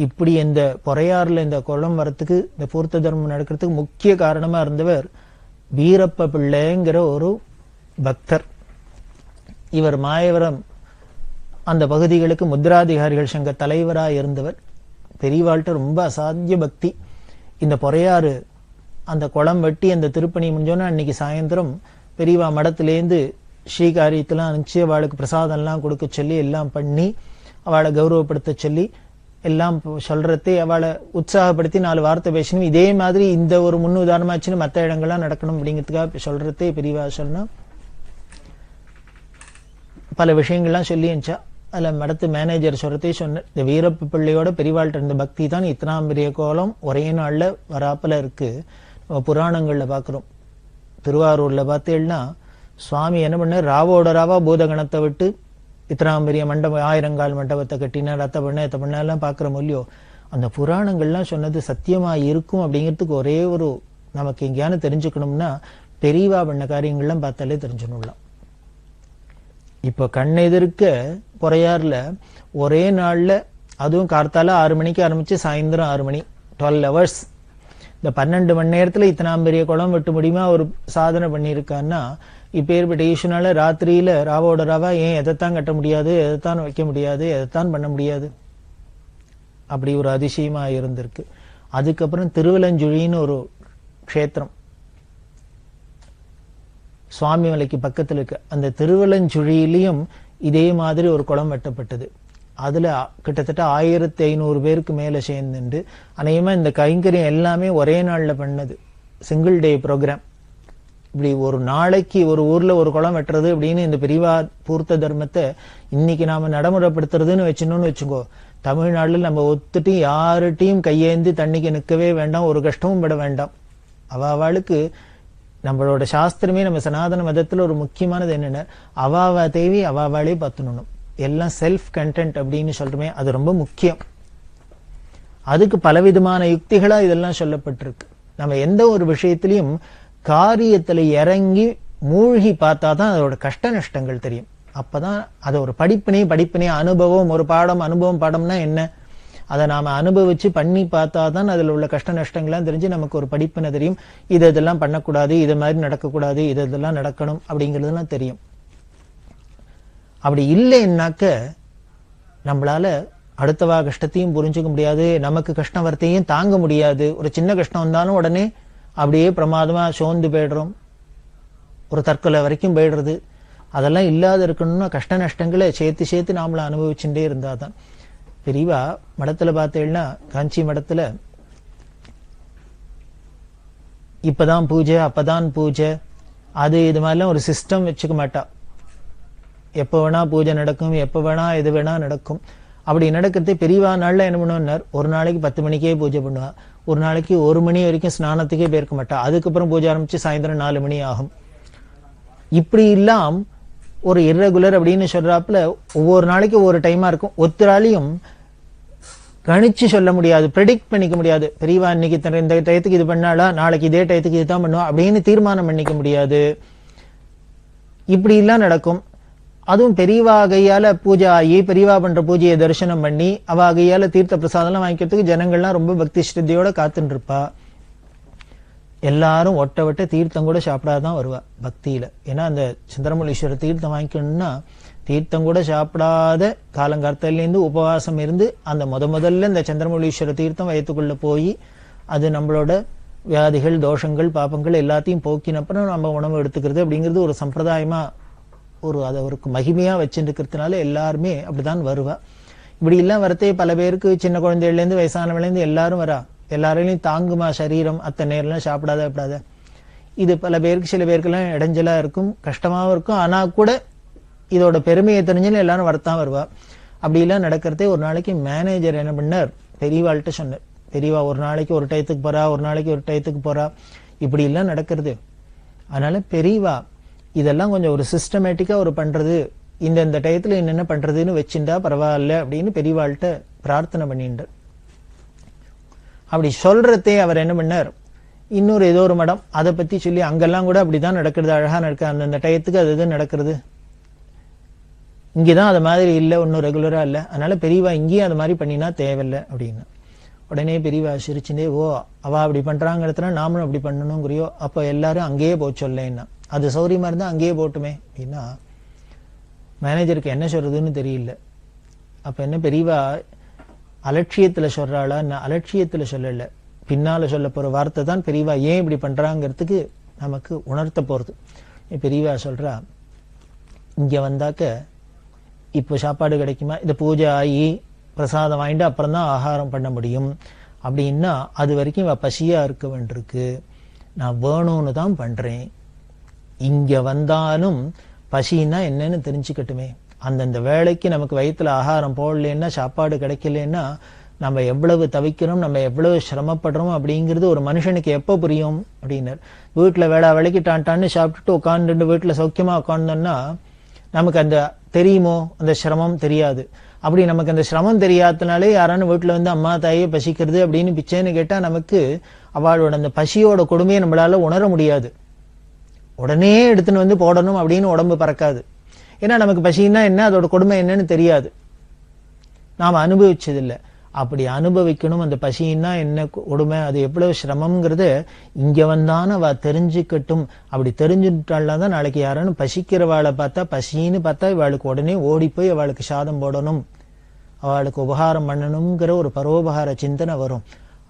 இப்படி இந்த பொறையாறுல இந்த குளம் வரத்துக்கு, இந்த பூர்த்த தர்மம் நடக்கிறதுக்கு முக்கிய காரணமா இருந்தவர் வீரப்ப பிள்ளைங்கிற ஒரு பக்தர். இவர் மாயவரம் அந்த பகுதிகளுக்கு முத்ராதிகாரிகள் சங்க தலைவராக இருந்தவர். பெரியவாழ்கிட்ட ரொம்ப அசாத்திய பக்தி. இந்த பொறையாறு அந்த குளம் வெட்டி அந்த திருப்பணி முடிஞ்சோன்னா அன்னைக்கு சாயந்தரம் பெரியவா மடத்திலேருந்து ஸ்ரீகாரியத்தெல்லாம் அனுப்பிச்சு அவளுக்கு பிரசாதம்லாம் கொடுக்க சொல்லி எல்லாம் பண்ணி அவளை கௌரவப்படுத்த சொல்லி எல்லாம் சொல்றதே அவளை உற்சாகப்படுத்தி 4 வார்த்தை பேசணும். இதே மாதிரி இந்த ஒரு முன்னுதாரணமாச்சுன்னு மற்ற இடங்கள்லாம் நடக்கணும் அப்படிங்கிறதுக்காக சொல்றதே பெரியவா சொன்னா பல விஷயங்கள்லாம் சொல்லி அனுப்பிச்சா. அதுல மடத்து மேனேஜர் சொல்றதே சொன்ன, இந்த வீரப்ப பிள்ளையோட பெரியவாழ்கிட்ட இருந்த பக்தி தான் இத்தனாம் பெரிய கோலம் ஒரே நாள்ல வராப்பல இருக்கு. நம்ம புராணங்கள்ல பாக்குறோம். திருவாரூர்ல பார்த்தேன்னா சுவாமி என்ன பண்ண, ராவோட ராவா பூதகணத்தை விட்டு இத்தனாம் பெரிய மண்டபம் 1000 கால் மண்டபத்தை கட்டினா ரத்த பண்ண எல்லாம் பாக்குறோம் இல்லையோ. அந்த புராணங்கள்லாம் சொன்னது சத்தியமா இருக்கும் அப்படிங்கிறதுக்கு ஒரே ஒரு நமக்கு எங்கேயானு தெரிஞ்சுக்கணும்னா பெரியவா பண்ண காரியங்கள்லாம் பார்த்தாலே தெரிஞ்சுடலாம். இப்ப கண்ணெதிர்க்க பொறையாறுல ஒரே நாள்ல, அதுவும் கார்த்தால 6 மணிக்கு ஆரம்பிச்சு சாயந்தரம் 6 மணி, 12 hours, இந்த 12 மணி நேரத்துல இத்தனாம் பெரிய குளம் வெட்ட முடியுமா ஒரு சாதனை பண்ணியிருக்கான்னா, இப்ப ஏற்பட்ட ஈஸ்வனால ராத்திரியில ராவோட ராவா ஏன் எதைத்தான் கட்ட முடியாது, எதைத்தான் வைக்க முடியாது, எதைத்தான் பண்ண முடியாது, அப்படி ஒரு அதிசயமா இருந்திருக்கு. அதுக்கப்புறம் திருவலஞ்சுழின்னு ஒரு க்ஷேத்திரம் சுவாமி மலைக்கு பக்கத்துல இருக்கு. அந்த திருவலஞ்சுழியிலையும் இதே மாதிரி ஒரு குளம் வெட்டப்பட்டது. அதுல கிட்டத்தட்ட 1500 பேருக்கு மேல சேர்ந்துண்டு அநேகமா இந்த கைங்கரியம் எல்லாமே ஒரே நாள்ல பண்ணது, சிங்கிள் டே ப்ரோக்ராம். இப்படி ஒரு நாளைக்கு ஒரு ஊர்ல ஒரு குளம் வெட்டுறது அப்படின்னு இந்த பெரியவா பூர்த்த தர்மத்தை இன்னைக்கு நாம நடைமுறைப்படுத்துறதுன்னு வச்சுனோன்னு வச்சுக்கோ, தமிழ்நாடுல நம்ம ஒத்துட்டு யார்கிட்டையும் கையேந்தி தண்ணிக்கு நிற்கவே வேண்டாம், ஒரு கஷ்டமும் பட வேண்டாம். அவளுக்கு நம்மளோட சாஸ்திரமே, நம்ம சனாதன மதத்துல ஒரு முக்கியமானது என்னன்னா அவாவா தேவி அவாவாளே பார்த்துடணும். எல்லாம் செல்ஃப் கண்டென்ட் அப்படின்னு சொல்றோமே, அது ரொம்ப முக்கியம். அதுக்கு பலவிதமான யுக்திகளா இதெல்லாம் சொல்லப்பட்டிருக்கு. நம்ம எந்த ஒரு விஷயத்திலையும் காரியத்துல இறங்கி மூழ்கி பார்த்தாதான் அதோட கஷ்ட நஷ்டங்கள் தெரியும். அப்பதான் அது ஒரு படிப்பினை அனுபவம், ஒரு பாடம், அனுபவம் பாடம்னா என்ன, அதை நாம அனுபவிச்சு பண்ணி பார்த்தாதான் அதுல உள்ள கஷ்ட நஷ்டங்கள்லாம் தெரிஞ்சு நமக்கு ஒரு படிப்பினை தெரியும். இதெல்லாம் பண்ணக்கூடாது, இது மாதிரி நடக்கக்கூடாது, இதெல்லாம் நடக்கணும் அப்படிங்கிறதுலாம் தெரியும். அப்படி இல்லைன்னாக்க நம்மளால அடுத்தவா கஷ்டத்தையும் புரிஞ்சுக்க முடியாது, நமக்கு கஷ்டம் வரத்தையும் தாங்க முடியாது. ஒரு சின்ன கஷ்டம் வந்தாலும் உடனே அப்படியே பிரமாதமா சோர்ந்து போயிடுறோம், ஒரு தற்கொலை வரைக்கும் போயிடுறது. அதெல்லாம் இல்லாத இருக்கணும்னா கஷ்ட நஷ்டங்களை சேர்த்து நாமள அனுபவிச்சுட்டே இருந்தாதான். பெரியவா மடத்துல பார்த்தேன்னா காஞ்சி மடத்துல இப்பதான் பூஜை அப்பதான் பூஜை அது இது மாதிரிலாம் ஒரு சிஸ்டம் வச்சுக்க மாட்டா. எப்ப வேணா பூஜை நடக்கும், எப்ப வேணா எது வேணா நடக்கும். அப்படி நடக்கிறதே பெரியவா நாள்ல என்ன பண்ணுவார், ஒரு நாளைக்கு 10 மணிக்கே பூஜை பண்ணுவா, ஒரு நாளைக்கு 1 மணி வரைக்கும் ஸ்நானத்துக்கே போயிருக்க மாட்டா, அதுக்கப்புறம் பூஜை ஆரம்பிச்சு சாயந்தரம் 4 மணி ஆகும். இப்படி எல்லாம் ஒரு இர்ரெகுலர் அப்படின்னு சொல்றாப்புல ஒவ்வொரு நாளைக்கு ஒவ்வொரு டைமா இருக்கும். ஒருத்தராலையும் கணிச்சு சொல்ல முடியாது, ப்ரெடிக்ட் பண்ணிக்க முடியாது. பெரியவா இன்னைக்கு இந்த டயத்துக்கு இது பண்ணாலா, நாளைக்கு இதே டயத்துக்கு இதுதான் பண்ணுவா அப்படின்னு தீர்மானம் பண்ணிக்க முடியாது. இப்படி எல்லாம் நடக்கும். அதுவும் பெரியவா கையால பூஜை ஆகி பெரியவா பண்ற பூஜையை தரிசனம் பண்ணி அவ கையால தீர்த்த பிரசாதம் எல்லாம் வாங்கிக்கிறதுக்கு ஜனங்கள்லாம் ரொம்ப பக்தி ஸ்ரத்தையோட காத்துட்டு இருப்பா. எல்லாரும் ஒட்ட விட்ட தீர்த்தம் கூட சாப்பிடாதான் வருவா பக்தியில. ஏன்னா அந்த சந்திரமௌலீஸ்வரர் தீர்த்தம் வாங்கிக்கணும்னா தீர்த்தம் கூட சாப்பிடாத காலங்காலத்திலேருந்து உபவாசம் இருந்து அந்த முதல்ல இந்த சந்திரமௌலீஸ்வர தீர்த்தம் வயிற்றுக்குள்ள போய் அது நம்மளோட வியாதிகள் தோஷங்கள் பாப்பங்கள் எல்லாத்தையும் போக்கினப்புறம் நம்ம உணவு எடுத்துக்கிறது அப்படிங்கிறது ஒரு சம்பிரதாயமா அதை ஒரு மகிமையா வச்சுருக்கிறதுனால எல்லாருமே அப்படிதான் வருவா. இப்படி எல்லாம் வரத்தே பல பேருக்கு சின்ன குழந்தைகள்லேருந்து வயசானவங்கலேருந்து எல்லாரும் வரா. எல்லாரையும் தாங்குமா சரீரம் அத்தனை நேரம்லாம் சாப்பிடாத இது பல பேருக்கு சில பேருக்கெல்லாம் இடைஞ்சலா இருக்கும், கஷ்டமாவும் இருக்கும். ஆனா கூட இதோட பெருமையை தெரிஞ்சுன்னு எல்லாரும் வரத்தான் வருவா. அப்படிலாம் நடக்கிறதே ஒரு நாளைக்கு மேனேஜர் என்ன பண்ணார், பெரியவாள்கிட்ட சொன்னார். பெரியவா ஒரு நாளைக்கு ஒரு டயத்துக்கு போறா, ஒரு நாளைக்கு ஒரு டயத்துக்கு போறா, இப்படி எல்லாம் நடக்கிறது. அதனால பெரியவா இதெல்லாம் கொஞ்சம் ஒரு சிஸ்டமேட்டிக்கா ஒரு பண்றது, இந்த டயத்துல என்னென்ன பண்றதுன்னு வச்சுட்டா பரவாயில்ல அப்படின்னு பெரியவாள்கிட்ட பிரார்த்தனை பண்ணிட்டார். அப்படி சொல்றதே அவர் என்ன பண்ணார், இன்னொரு ஏதோ ஒரு மடம் அதை பத்தி சொல்லி அங்கெல்லாம் கூட அப்படிதான் நடக்கிறது, அழகா நடக்க அந்தந்த டயத்துக்கு அது இது நடக்கிறது. இங்கேதான் அது மாதிரி இல்லை, ஒன்னும் ரெகுலரா இல்லை, அதனால பெரியவா இங்கேயும் அது மாதிரி பண்ணினா தேவையில்லை அப்படின்னு. உடனே பெரியவா சிரிச்சுட்டே, ஓ அவ அப்படி பண்றாங்கிறதுனா நாமளும் அப்படி பண்ணணுங்கிறியோ, அப்ப எல்லாரும் அங்கேயே போக சொல்லேன்னா அது சௌரியமா இருந்தா அங்கேயே போட்டுமே அப்படின்னா மேனேஜருக்கு என்ன சொல்றதுன்னு தெரியல. அப்ப என்ன பெரியவா அலட்சியத்துல சொல்றாளா? அலட்சியத்துல சொல்லல, பின்னால சொல்ல போற வார்த்தை தான் பெரியவா ஏன் இப்படி பண்றாங்கிறதுக்கு நமக்கு உணர்த்த போறது. பெரியவா சொல்றா, இங்க வந்தாக்க இப்போ சாப்பாடு கிடைக்குமா, இந்த பூஜை ஆகி பிரசாதம் வாங்கிட்டு அப்புறம் தான் ஆகாரம் பண்ண முடியும் அப்படின்னா அது வரைக்கும் இவ பசியா இருக்க வேண்டியிருக்கு, நான் வேணும்னு தான் பண்றேன். இங்க வந்தாலும் பசின்னா என்னன்னு தெரிஞ்சுக்கட்டுமே. அந்தந்த வேலைக்கு நமக்கு வயிற்றுல ஆகாரம் போடலன்னா, சாப்பாடு கிடைக்கலன்னா நம்ம எவ்வளவு தவிக்கிறோம், நம்ம எவ்வளவு சிரமப்படுறோம் அப்படிங்கிறது ஒரு மனுஷனுக்கு எப்போ புரியும் அப்படின்னார். வீட்டுல வேலைக்கு டான்னு சாப்பிட்டுட்டு உட்காந்துட்டு வீட்டுல சௌக்கியமா உட்காந்தோம்னா நமக்கு அந்த தெரியுமோ, அந்த சிரமம் தெரியாது. அப்படி நமக்கு அந்த சிரமம் தெரியாதனாலே யாரானு வீட்டுல வந்து அம்மா தாயே பசிக்கிறது அப்படின்னு பிச்சைன்னு கேட்டா நமக்கு அவளோட அந்த பசியோட கொடுமையை நம்மளால உணர முடியாது. உடனே எடுத்துன்னு வந்து போடணும் அப்படின்னு உடம்பு பறக்காது. ஏன்னா நமக்கு பசின்னா என்ன, அதோட கொடுமை என்னன்னு தெரியாது, நாம அனுபவிச்சதில்லை. அப்படி அனுபவிக்கணும் அந்த பசின்னா என்ன கொடுமை, அது எவ்வளவு சிரமம்ங்கிறது இங்க வந்தான அவ தெரிஞ்சுக்கட்டும். அப்படி தெரிஞ்சுட்டாள்னா தான் நாளைக்கு யாரானு பசிக்கிறவாளை பார்த்தா, பசின்னு பார்த்தா இவாளுக்கு உடனே ஓடி போய் அவளுக்கு சாதம் போடணும், அவளுக்கு உபகாரம் பண்ணணுங்கிற ஒரு பரோபகார சிந்தனை வரும்.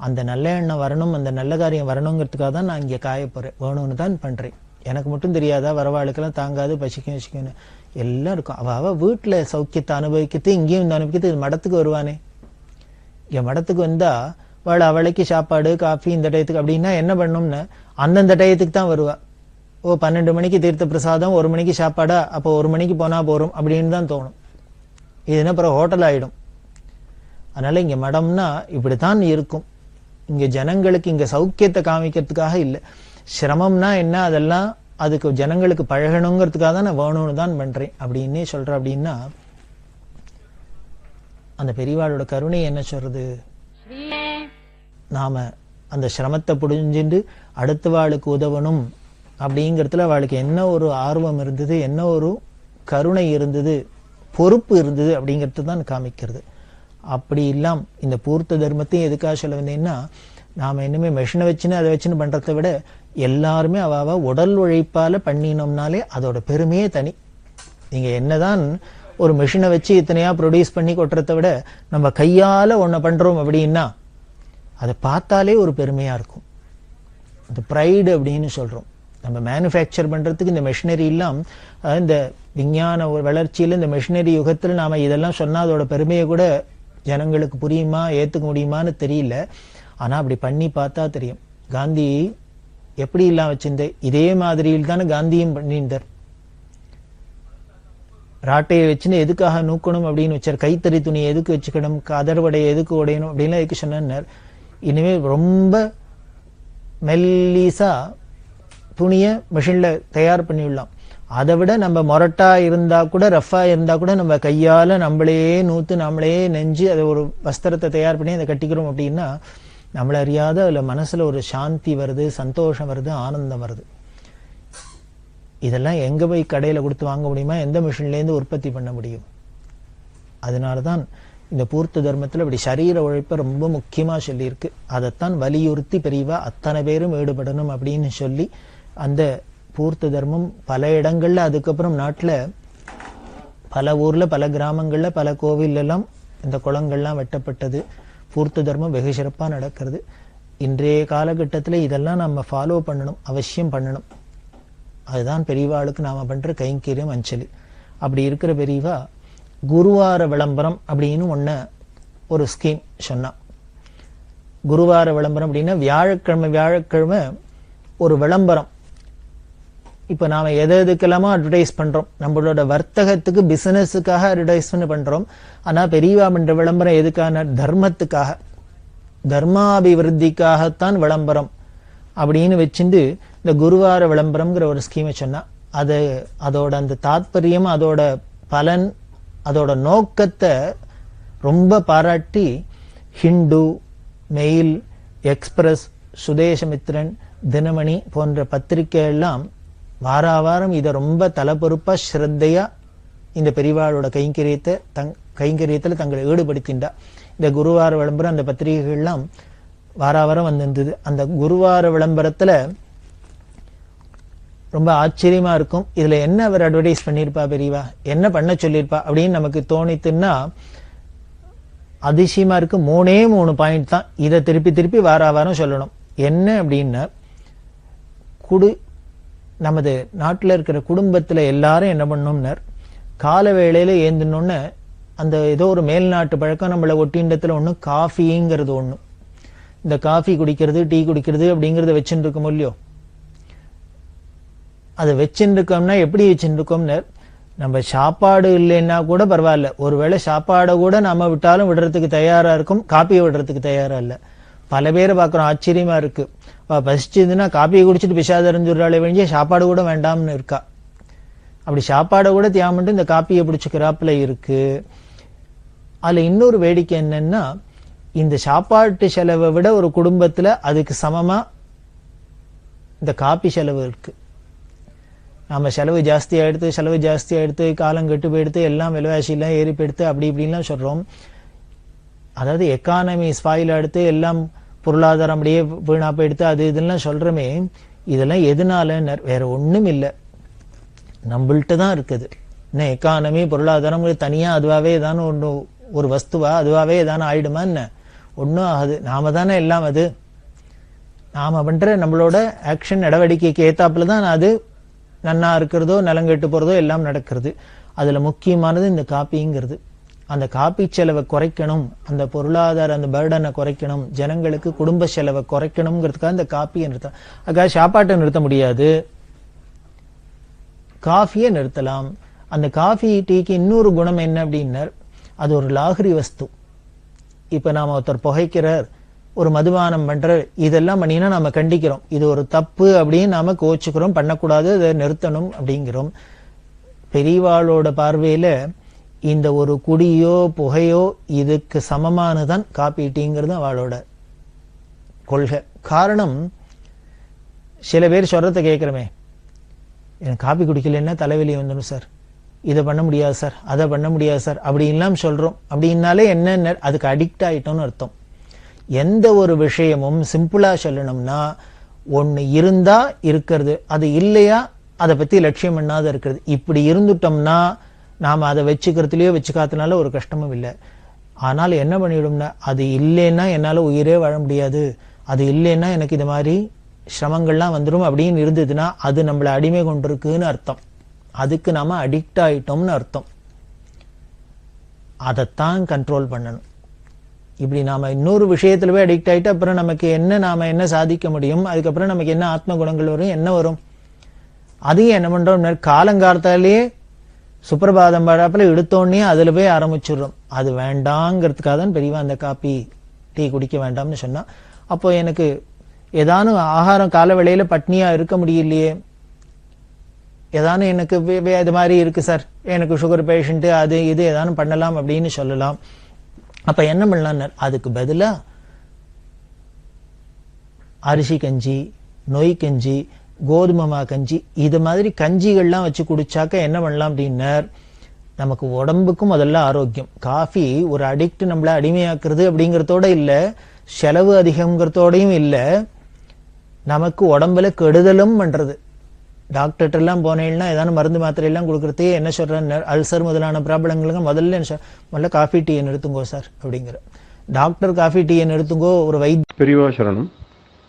அந்த நல்ல எண்ணம் வரணும், அந்த நல்ல காரியம் வரணுங்கிறதுக்காக தான் நான் இங்க காயப்போறேன், வேணும்னு தான் பண்றேன். எனக்கு மட்டும் தெரியாதா, வரவாளுக்கெல்லாம் தாங்காது, பசிக்கும் எல்லாம் இருக்கும். அவ வீட்டுல சௌக்கியத்தை அனுபவிக்கிறது, இங்கேயும் இந்த அனுபவிக்கிறது. இது மடத்துக்கு வருவானே, என் மடத்துக்கு வந்தா அவளைக்கு சாப்பாடு காஃபி இந்த டயத்துக்கு அப்படின்னா என்ன பண்ணும்னு அந்தந்த டயத்துக்கு தான் வருவா. ஓ 12 மணிக்கு தீர்த்த பிரசாதம், 1 மணிக்கு சாப்பாடா, அப்போ 1 மணிக்கு போனா போறோம் அப்படின்னு தான் தோணும். இதுன்னா அப்புறம் ஹோட்டல் ஆயிடும். அதனால இங்க மடம்னா இப்படித்தான் இருக்கும். இங்க ஜனங்களுக்கு இங்க சௌக்கியத்தை காமிக்கிறதுக்காக இல்லை, சிரமம்னா என்ன அதெல்லாம் அதுக்கு ஜனங்களுக்கு பழகணுங்கிறதுக்காக தான் நான் வேணும்னு தான் பண்றேன் அப்படின்னே சொல்ற. அப்படின்னா அந்த பெரியவாளோட கருணை என்ன சொல்றது, நாம அந்த சிரமத்தை புரிஞ்சுட்டு அடுத்த வாளுக்கு உதவணும் அப்படிங்கிறதுல அவளுக்கு என்ன ஒரு ஆர்வம் இருந்தது, என்ன ஒரு கருணை இருந்தது, பொறுப்பு இருந்தது அப்படிங்கிறது தான் காமிக்கிறது. அப்படி இல்லாம் இந்த பூர்த்த தர்மத்தையும் எதுக்காக சொல்ல வந்தீங்கன்னா, நாம இன்னுமே மெஷினை வச்சுன்னு அதை வச்சுன்னு பண்றதை விட எல்லாருமே அவ உடல் உழைப்பால பண்ணினோம்னாலே அதோட பெருமையே தனி. நீங்க என்னதான் ஒரு மெஷினை வச்சு இத்தனையா ப்ரொடியூஸ் பண்ணி கொட்டுறதை விட நம்ம கையால ஒன்ன பண்றோம் அப்படின்னா அதை பார்த்தாலே ஒரு பெருமையா இருக்கும். இந்த ப்ரைடு அப்படின்னு சொல்றோம். நம்ம மேனுஃபேக்சர் பண்றதுக்கு இந்த மெஷினரி எல்லாம், இந்த விஞ்ஞான ஒரு வளர்ச்சியில இந்த மெஷினரி யுகத்துல நாம இதெல்லாம் சொன்னா அதோட பெருமையை கூட ஜனங்களுக்கு புரியுமா, ஏத்துக்க முடியுமான்னு தெரியல. ஆனா அப்படி பண்ணி பார்த்தா தெரியும். காந்தி எப்படி எல்லாம் வச்சிருந்த இதே மாதிரியில் தானே காந்தியும் பண்ணிட்டார். ராட்டையை வச்சுன்னு எதுக்காக நூக்கணும் அப்படின்னு வச்சார், கைத்தறி துணி எதுக்கு வச்சுக்கணும், கதர்வடையை எதுக்கு உடையணும் அப்படின்லாம் எதுக்கு சொன்னார். இனிமே ரொம்ப மெல்லிசா துணிய மிஷின்ல தயார் பண்ணிவிடலாம். அதை விட நம்ம மொரட்டா இருந்தா கூட, ரஃபா இருந்தா கூட நம்ம கையால நம்மளே நூத்து நம்மளே நெஞ்சு அதை ஒரு வஸ்திரத்தை தயார் பண்ணி அதை கட்டிக்கிறோம் அப்படின்னா நம்மள அறியாத அதுல மனசுல ஒரு சாந்தி வருது, சந்தோஷம் வருது, ஆனந்தம் வருது. இதெல்லாம் எங்க போய் கடையில கொடுத்து வாங்க முடியுமா, எந்த மிஷின்ல இருந்து உற்பத்தி பண்ண முடியும்? அதனாலதான் இந்த பூர்த்த தர்மத்துல இப்படி சரீர உழைப்பை ரொம்ப முக்கியமா சொல்லியிருக்கு. அதைத்தான் வலியுறுத்தி பெரியவா அத்தனை பேரும் ஈடுபடணும் அப்படின்னு சொல்லி அந்த பூர்த்த தர்மம் பல இடங்கள்ல, அதுக்கப்புறம் நாட்டுல பல ஊர்ல, பல கிராமங்கள்ல, பல கோவில் எல்லாம் இந்த குளங்கள்லாம் வெட்டப்பட்டது. பூர்த்த தர்மம் வெகு சிறப்பா நடக்கிறது. இன்றைய காலகட்டத்துல இதெல்லாம் நம்ம ஃபாலோ பண்ணணும், அவசியம் பண்ணணும். அதுதான் பெரியவாளுக்கு நாம பண்ற கைங்கரியம், அஞ்சலி. அப்படி இருக்கிற பெரியவா குருவார விளம்பரம் அப்படின்னு ஒரு ஸ்கீம் சொன்னா. குருவார விளம்பரம் அப்படின்னா வியாழக்கிழமை ஒரு விளம்பரம். இப்ப நாம எதுக்கெல்லாமோ அட்வர்டைஸ் பண்றோம், நம்மளோட வர்த்தகத்துக்கு, பிசினஸுக்காக அட்வர்டைஸ்மெண்ட் பண்றோம். ஆனா பெரியவா பண்ற விளம்பரம் எதுக்கான? தர்மத்துக்காக, தர்மாபிவிருத்திக்காகத்தான் விளம்பரம் அப்படின்னு வச்சுட்டு இந்த குருவார விளம்பரம்ங்கிற ஒரு ஸ்கீமை சொன்னா. அதோட அந்த தாத்பரியம், அதோட பலன், அதோட நோக்கத்தை ரொம்ப பாராட்டி ஹிந்து, மெயில், எக்ஸ்பிரஸ், சுதேசமித்ரன், தினமணி போன்ற பத்திரிகை எல்லாம் வாராவாரம் இதை ரொம்ப தலைப்பொறுப்பா ஸ்ரத்தையா இந்த பெரியவாளோட கைங்கரியத்துல தங்களை ஈடுபடுத்தின்றா. இந்த குருவார விளம்பரம் அந்த பத்திரிகைகள்லாம் வாராவாரம் வந்திருந்தது. அந்த குருவார விளம்பரத்துல ரொம்ப ஆச்சரியமா இருக்கும். இதுல என்ன அவர் அட்வர்டைஸ் பண்ணிருப்பா பெரியவா, என்ன பண்ண சொல்லியிருப்பா அப்படின்னு நமக்கு தோணித்துன்னா அதிசயமா இருக்கு. 3 பாயிண்ட் தான். இதை திருப்பி வாராவாரம் சொல்லணும். என்ன அப்படின்னா, நமது நாட்டில் இருக்கிற குடும்பத்துல எல்லாரும் என்ன பண்ணோம்னார், கால வேளையில ஏந்தினோன்னு அந்த ஏதோ ஒரு மேல்நாட்டு பழக்கம் நம்மள ஒட்டிண்டத்துல ஒண்ணு காஃபிங்கிறது ஒண்ணு. இந்த காஃபி குடிக்கிறது, டீ குடிக்கிறது அப்படிங்கறத வச்சுட்டு இருக்கோம் இல்லையோ. அதை வச்சுட்டு இருக்கோம்னா எப்படி வச்சுட்டு இருக்கோம்னு, நம்ம சாப்பாடு இல்லைன்னா கூட பரவாயில்ல, ஒருவேளை சாப்பாடை கூட நாம விட்டாலும் விடுறதுக்கு தயாரா இருக்கும், காப்பியை விடுறதுக்கு தயாரா இல்ல. பல பேரை பாக்குறோம், ஆச்சரியமா இருக்கு. பசிச்சதுன்னா காப்பியை குடிச்சிட்டு பிசாதறிஞ்சுறாளே வேண்டிய சாப்பாடு கூட வேண்டாம்னு இருக்கா. அப்படி சாப்பாடை கூட தியாமட்டு இந்த காப்பியை பிடிச்சுக்கிறாப்புல இருக்கு. அதுல இன்னொரு வேடிக்கை என்னன்னா, இந்த சாப்பாட்டு செலவை விட ஒரு குடும்பத்துல அதுக்கு சமமா இந்த காப்பி செலவு இருக்கு. நாம செலவு ஜாஸ்தி ஆயிடுத்து, காலம் கெட்டு போயிடுத்து, எல்லாம் விலைவாசி எல்லாம் ஏறி போயிடுத்து, அப்படி இப்படின்லாம் சொல்றோம். அதாவது எக்கானமி ஸ்பாயில் எடுத்து எல்லாம் பொருளாதாரம் அப்படியே வீணா போயிடுத்து, அது இதெல்லாம் சொல்றமே. இதெல்லாம் எதனால? வேற ஒண்ணும் இல்லை, நம்மள்கிட்ட தான் இருக்குது. என்ன எக்கானமி, பொருளாதாரம் தனியா அதுவாவே ஏதான ஒரு வஸ்துவா அதுவாவே ஏதான ஆயிடுமா? என்ன ஒன்னும் ஆகுது. நாம தானே எல்லாம். அது நாம பண்ற நம்மளோட ஆக்ஷன், நடவடிக்கைக்கு ஏத்தாப்புலதான் அது நன்னா இருக்கிறதோ நலங்கெட்டு போறதோ எல்லாம் நடக்கிறது. அதுல முக்கியமானது இந்த காப்பிங்கிறது. அந்த காப்பி செலவை குறைக்கணும், அந்த பொருளாதார அந்த பர்டனை குறைக்கணும், ஜனங்களுக்கு குடும்ப செலவை குறைக்கணுங்கிறதுக்காக இந்த காப்பியை நிறுத்தலாம். அதுக்காக சாப்பாட்டை நிறுத்த முடியாது, காஃபியை நிறுத்தலாம். அந்த காஃபி டீக்கு இன்னொரு குணம் என்ன அப்படின்னா, அது ஒரு லாகரி வஸ்து. இப்ப நாம ஒருத்தர் புகைக்கிறார், ஒரு மதுபானம் பண்ற, இதெல்லாம் பண்ணினா நாம கண்டிக்கிறோம், இது ஒரு தப்பு அப்படின்னு நாம கோச்சுக்கிறோம், பண்ணக்கூடாது, அதை நிறுத்தணும் அப்படிங்கிறோம். பெரியவாளோட பார்வையில இந்த ஒரு குடியோ புகையோ இதுக்கு சமமானதான் காப்பி டீங்கிறது அவளோட கொள்கை. காரணம், சில பேர் சொல்றத கேட்கிறமே, எனக்கு காப்பி குடிக்கலன்னா தலைவலி வந்துடும் சார், இதை பண்ண முடியாது சார், அதை பண்ண முடியாது சார் அப்படின்லாம் சொல்றோம். அப்படின்னாலே என்ன, அதுக்கு அடிக்ட் ஆயிட்டோம்னு அர்த்தம். எந்த ஒரு விஷயமும் சிம்பிளா சொல்லணும்னா, ஒண்ணு இருந்தா இருக்கிறது, அது இல்லையா அதை பத்தி லட்சியம் பண்ணாத இருக்கிறது. இப்படி இருந்துட்டோம்னா நாம அதை வச்சுக்கிறதுலயோ வச்சுக்காதனால ஒரு கஷ்டமும் இல்லை. ஆனால் என்ன பண்ணிவிடும்னா, அது இல்லைன்னா என்னால உயிரே வாழ முடியாது, அது இல்லைன்னா எனக்கு இது மாதிரி சிரமங்கள்லாம் வந்துடும் அப்படின்னு இருந்ததுன்னா அது நம்மளை அடிமை கொண்டிருக்குன்னு அர்த்தம். அதுக்கு நாம அடிக்ட் ஆயிட்டோம்னு அர்த்தம். அதைத்தான் கண்ட்ரோல் பண்ணணும். இப்படி நாம இன்னொரு விஷயத்துல போய் அடிக்ட் ஆயிட்டு அப்புறம் நமக்கு நாம என்ன சாதிக்க முடியும்? அதுக்கப்புறம் நமக்கு என்ன ஆத்ம குணங்கள் வரும், என்ன வரும்? அதையும் என்ன பண்றோம், காலங்காலத்தாலேயே சுப்பிரபாதம் பாடாப்புல எடுத்தோடனே அதுல போய் ஆரம்பிச்சிடுறோம். அது வேண்டாங்கிறதுக்காக தான் பெரியவா அந்த காப்பி டீ குடிக்க வேண்டாம்னு சொன்னா. அப்போ எனக்கு ஏதானும் ஆகாரம் கால வேளையில பட்னியா இருக்க முடியலையே, ஏதானும் எனக்கு இது மாதிரி இருக்கு சார், எனக்கு சுகர் பேஷண்ட், அது இது ஏதானும் பண்ணலாம் அப்படின்னு சொல்லலாம். அப்ப என்ன பண்ணலாம், அதுக்கு பதிலா அரிசி கஞ்சி, நொய் கஞ்சி, கோதுமை கஞ்சி, இது மாதிரி கஞ்சிகள்லாம் வச்சு குடிச்சாக்க என்ன பண்ணலாம் அப்படின்னா, நமக்கு உடம்புக்கும் அதெல்லாம் ஆரோக்கியம். காஃபி ஒரு அடிக்ட் நம்மள அடிமையாக்குறது அப்படிங்கறதோட இல்ல, செலவு அதிகம்ங்கிறதோடையும் இல்ல, நமக்கு உடம்புல கெடுதலும் பண்றது. டாக்டர்கிட்ட எல்லாம் போனேன்னா ஏதாவது மருந்து மாத்திரை எல்லாம் கொடுக்கறதே என்ன சொல்றேன், அல்சர் முதலான ப்ராப்ளங்களுக்கு முதல்ல காஃபி டீயை நிறுத்துங்கோ சார் அப்படிங்கிற. டாக்டர் காஃபி டீயை நிறுத்துங்கோ, ஒரு வைத்திய. பெரியவா சரணம்.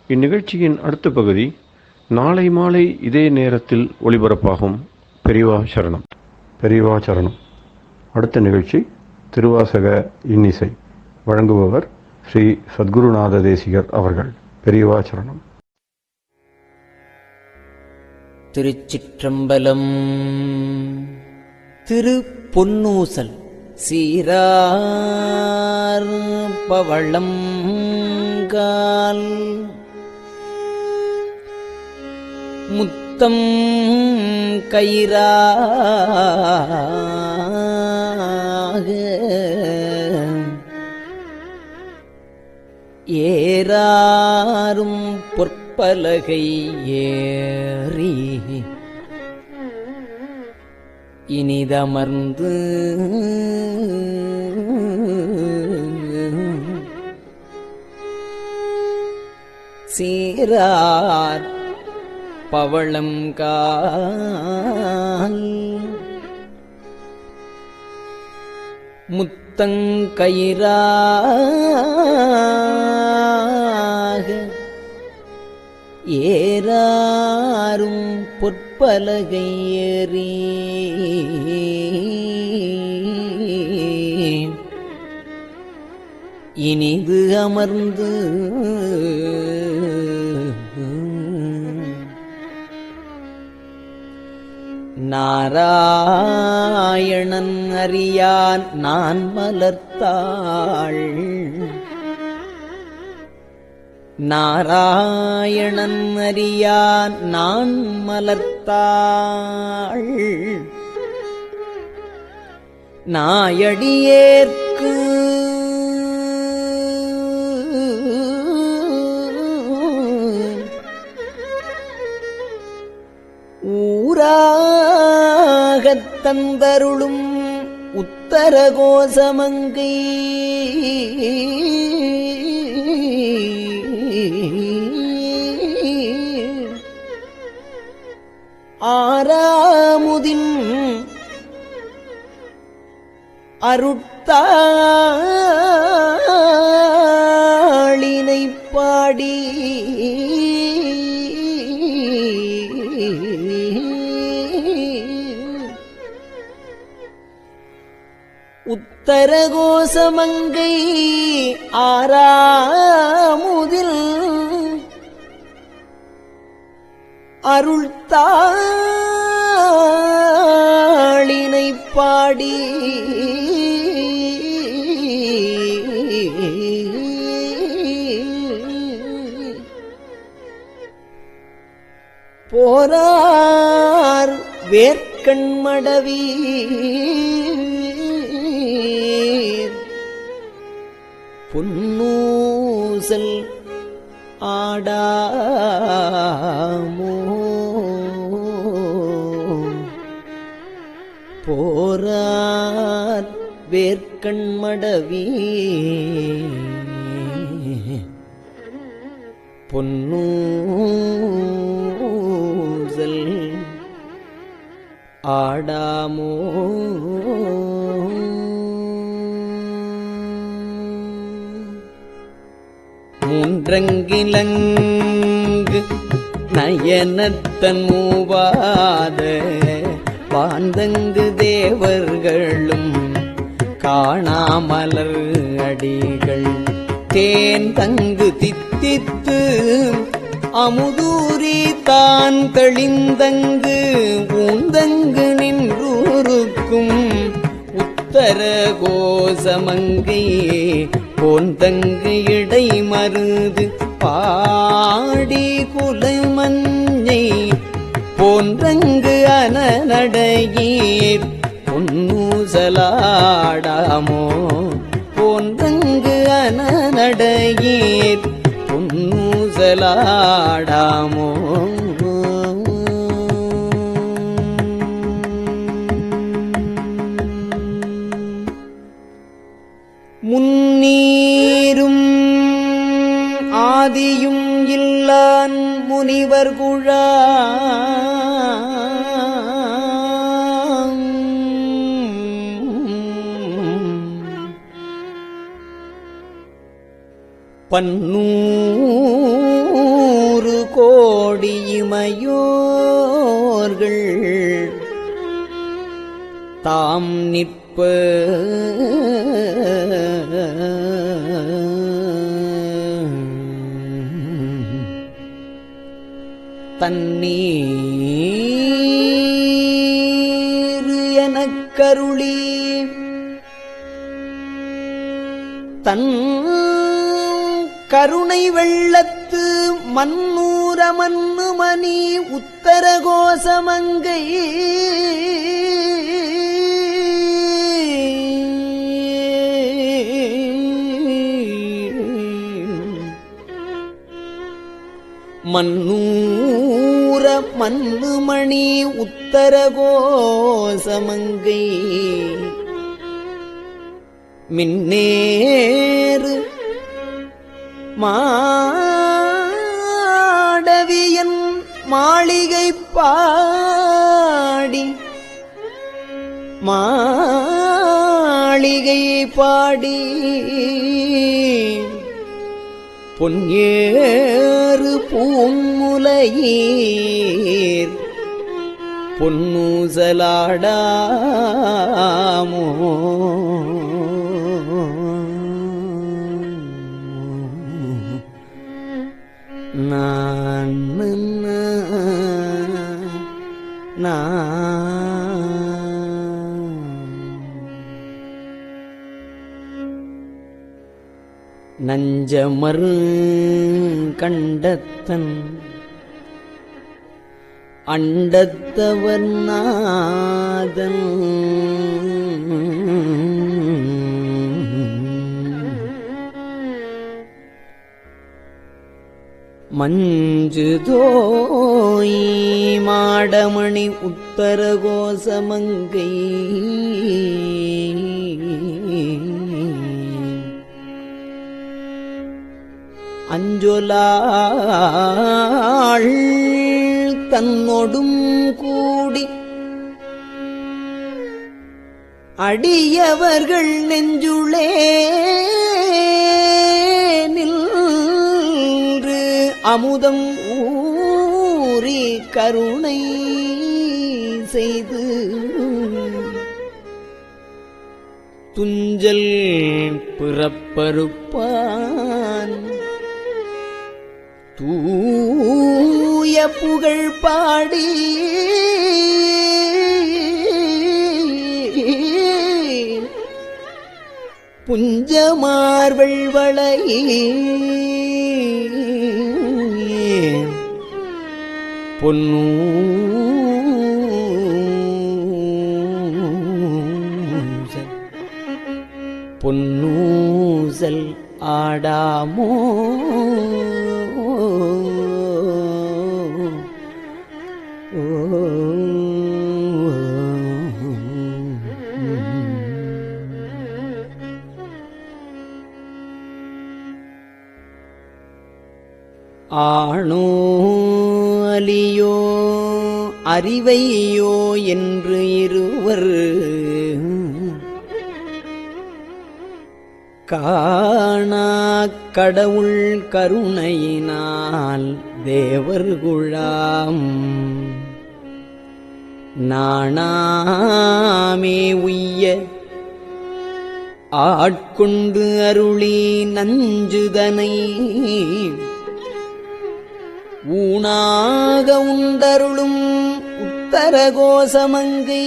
இந்நிகழ்ச்சியின் அடுத்த பகுதி நாளை மாலை இதே நேரத்தில் ஒளிபரப்பாகும். பெரியவா சரணம். பெரியவா சரணம். அடுத்த நிகழ்ச்சி திருவாசக இன்னிசை. வழங்குபவர் ஸ்ரீ சத்குருநாத தேசிகர் அவர்கள். பெரியவா சரணம். திருச்சிற்றம்பலம். திரு பொன்னூசல் சீரார் பவளம் கால் முத்தம் கயிறாக ஏறாரும் பொற்பலகை ஏறி இனிதமர்ந்து சீரார் பவளம் கால் முத்தங்கயிறாக ஏறாரும் பொற்பலகை ஏறி இனிது அமர்ந்து நாராயணன் அறியான் நான் மலர்த்தாள். நாராயணன் அறியான் நான் மலர்த்தாள். நாயடியேற்கு ஊராகத் தந்தருளும் உத்தர கோசமங்கை ஆராமுதின் அருட்தாளினை பாடி உத்தர கோசமங்கை ஆராமுதில் அருள்தாளினை பாடி போரார் வேர்க்கண்மடவி பொன்னூசல் ஆடாமோ போரார் வேர்க்கண்மடவி பொன்னூசல் ஆடாமோ மூன்றங்கிலங்கு நயனத்தன் மூவாத வாழ்ந்தங்கு தேவர்களும் காணாமலர் அடிகள் தேன் தங்கு தித்தித்து அமுதூரி தான் தெளிந்தங்கு ஊந்தங்கு நின்றூருக்கும் உத்தர கோசமங்கை போந்தங்கு இடை மருது பாடி குலமஞ்சை போன்றங்கு அனநடையீர் பொன்னூசலாடாமோ போன்றங்கு அனநடையீர் பொன்னூசலாடாமோ பன்னூறு கோடி இமையோர்கள் தாம் நிற்ப தண்ணீர் எனக் கருளி தன் கருணை வெள்ளத்து மன்னூர மன்னுமணி உத்தர கோசமங்கை மன்னூர மன்னுமணி உத்தர கோசமங்கை மின்னேறு மாடவியன் மாளிகை பாடி மாளிகை பாடி பொன்னேறு பூமுலையீர் பொன்னூசலாடாமோ நான் நஞ்சமர் கண்டத்தன் அண்டத்தவர் நாதன் மஞ்சு தோய் மாடமணி உத்தர கோசமங்கை அஞ்சொலாள் தன்னொடும் கூடி அடியவர்கள் நெஞ்சுளே நின்று அமுதம் ஊறி கருணை செய்து துஞ்சல் பிறப்பறுப்பான் தூய புகழ் பாடி புஞ்சமார்வள் வளை பொன்னூசல் ஆடாமோ ஆணோ அலியோ அறிவையோ என்று இருவர் காணா கடவுள் கருணையினால் தேவர்குழாம் நாணாமே உய்ய ஆட்கொண்டு அருளி நஞ்சுதனை ஊனாக உண்டருளும் உத்தர கோசமங்கை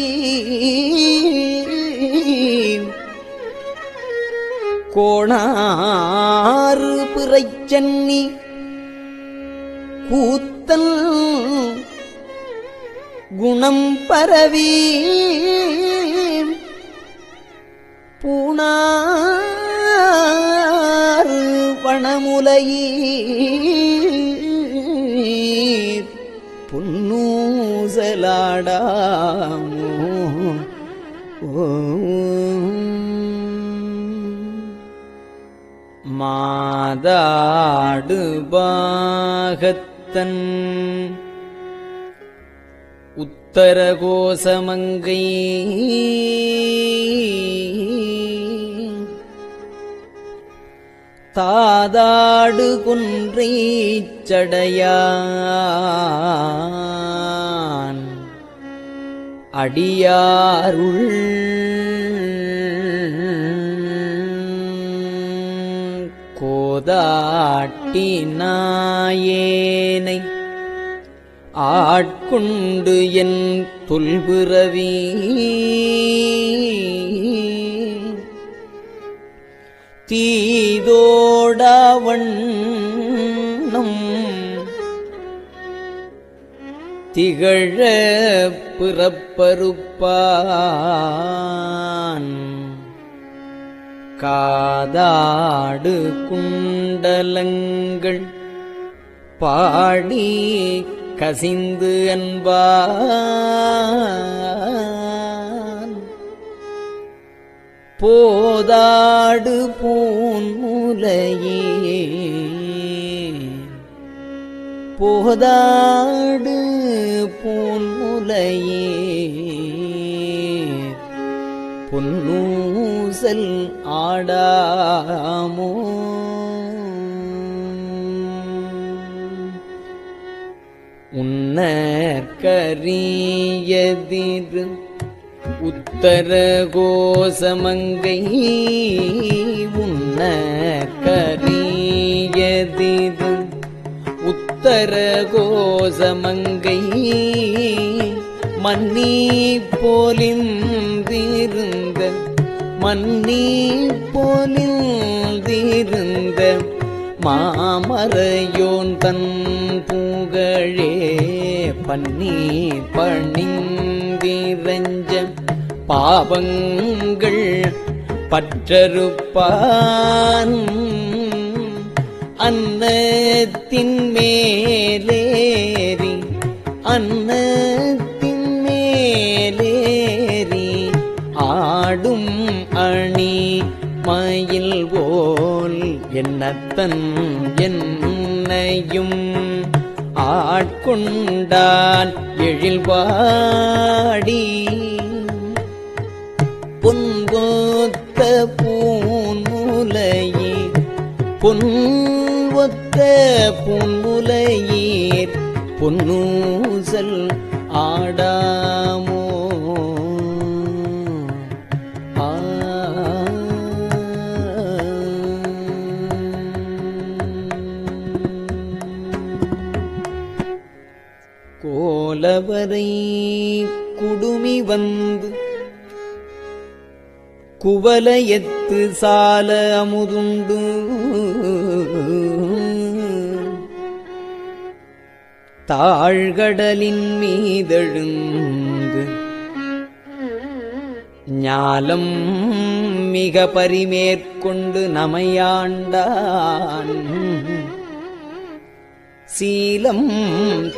கோணாறு பிறைச்சன்னி கூத்தல் குணம் பரவி பூணாறு வனமுலையீர் புன்னூசலாடாமோ மாதாடு பாகத்தன் உத்தர கோசமங்கை தாதாடு குன்றை சடையான் அடியாருள் கோதாட்டினாயேனை ஆட்கொண்டு என் தொல்பிறவி தீதோடவண்ணம் திகழ பிறப்பறுப்பான் காதாடு குண்டலங்கள் பாடி கசிந்து அன்பான் போதாடு பூன்முலையே போதாடு பூன்முலையே பொன்னூசல் ஆடாமோ உன்னற்கரியதிரு உத்தர கோசமங்கை உன்னற்கரியதிரு உத்தர கோசமங்கை மன்னி போலிந்திருந்த மன்னி போலிந்திருந்த மாமரையோன் தன் புகழே பன்னி பணிந்திரஞ்ச பாவங்கள் பற்றறுப்பான் அன்னத்தின் மேலேறி அன்னத்தின் மேலேறி ஆடும் அணி மயில் போல் என்னத்தன் என்னையும் ஆட்கொண்டான் எழில்வாடி பொன்கொத்த பூன்முலையே பொன்வொத்த பூன்முலையீர் பொன்னூசல் ஆடாமோ கோலவரை குடுமி வந்து குவலயத்து சால அமுதுண்டு தாழ்கடலின் மீதெழுந்து ஞாலம் மிக பரிமேற்கொண்டு நமையாண்டான் சீலம்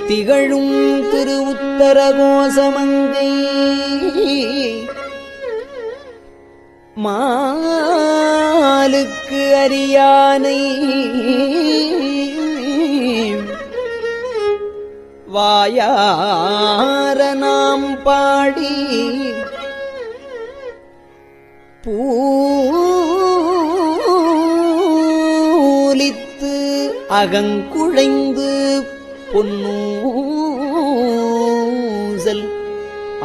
திகழும் திரு உத்தர கோசமங்கை மாலுக்கு அரியானை வாயார நாம் பாடி பூலித்து அகங்குழைந்து பொன்னூசல்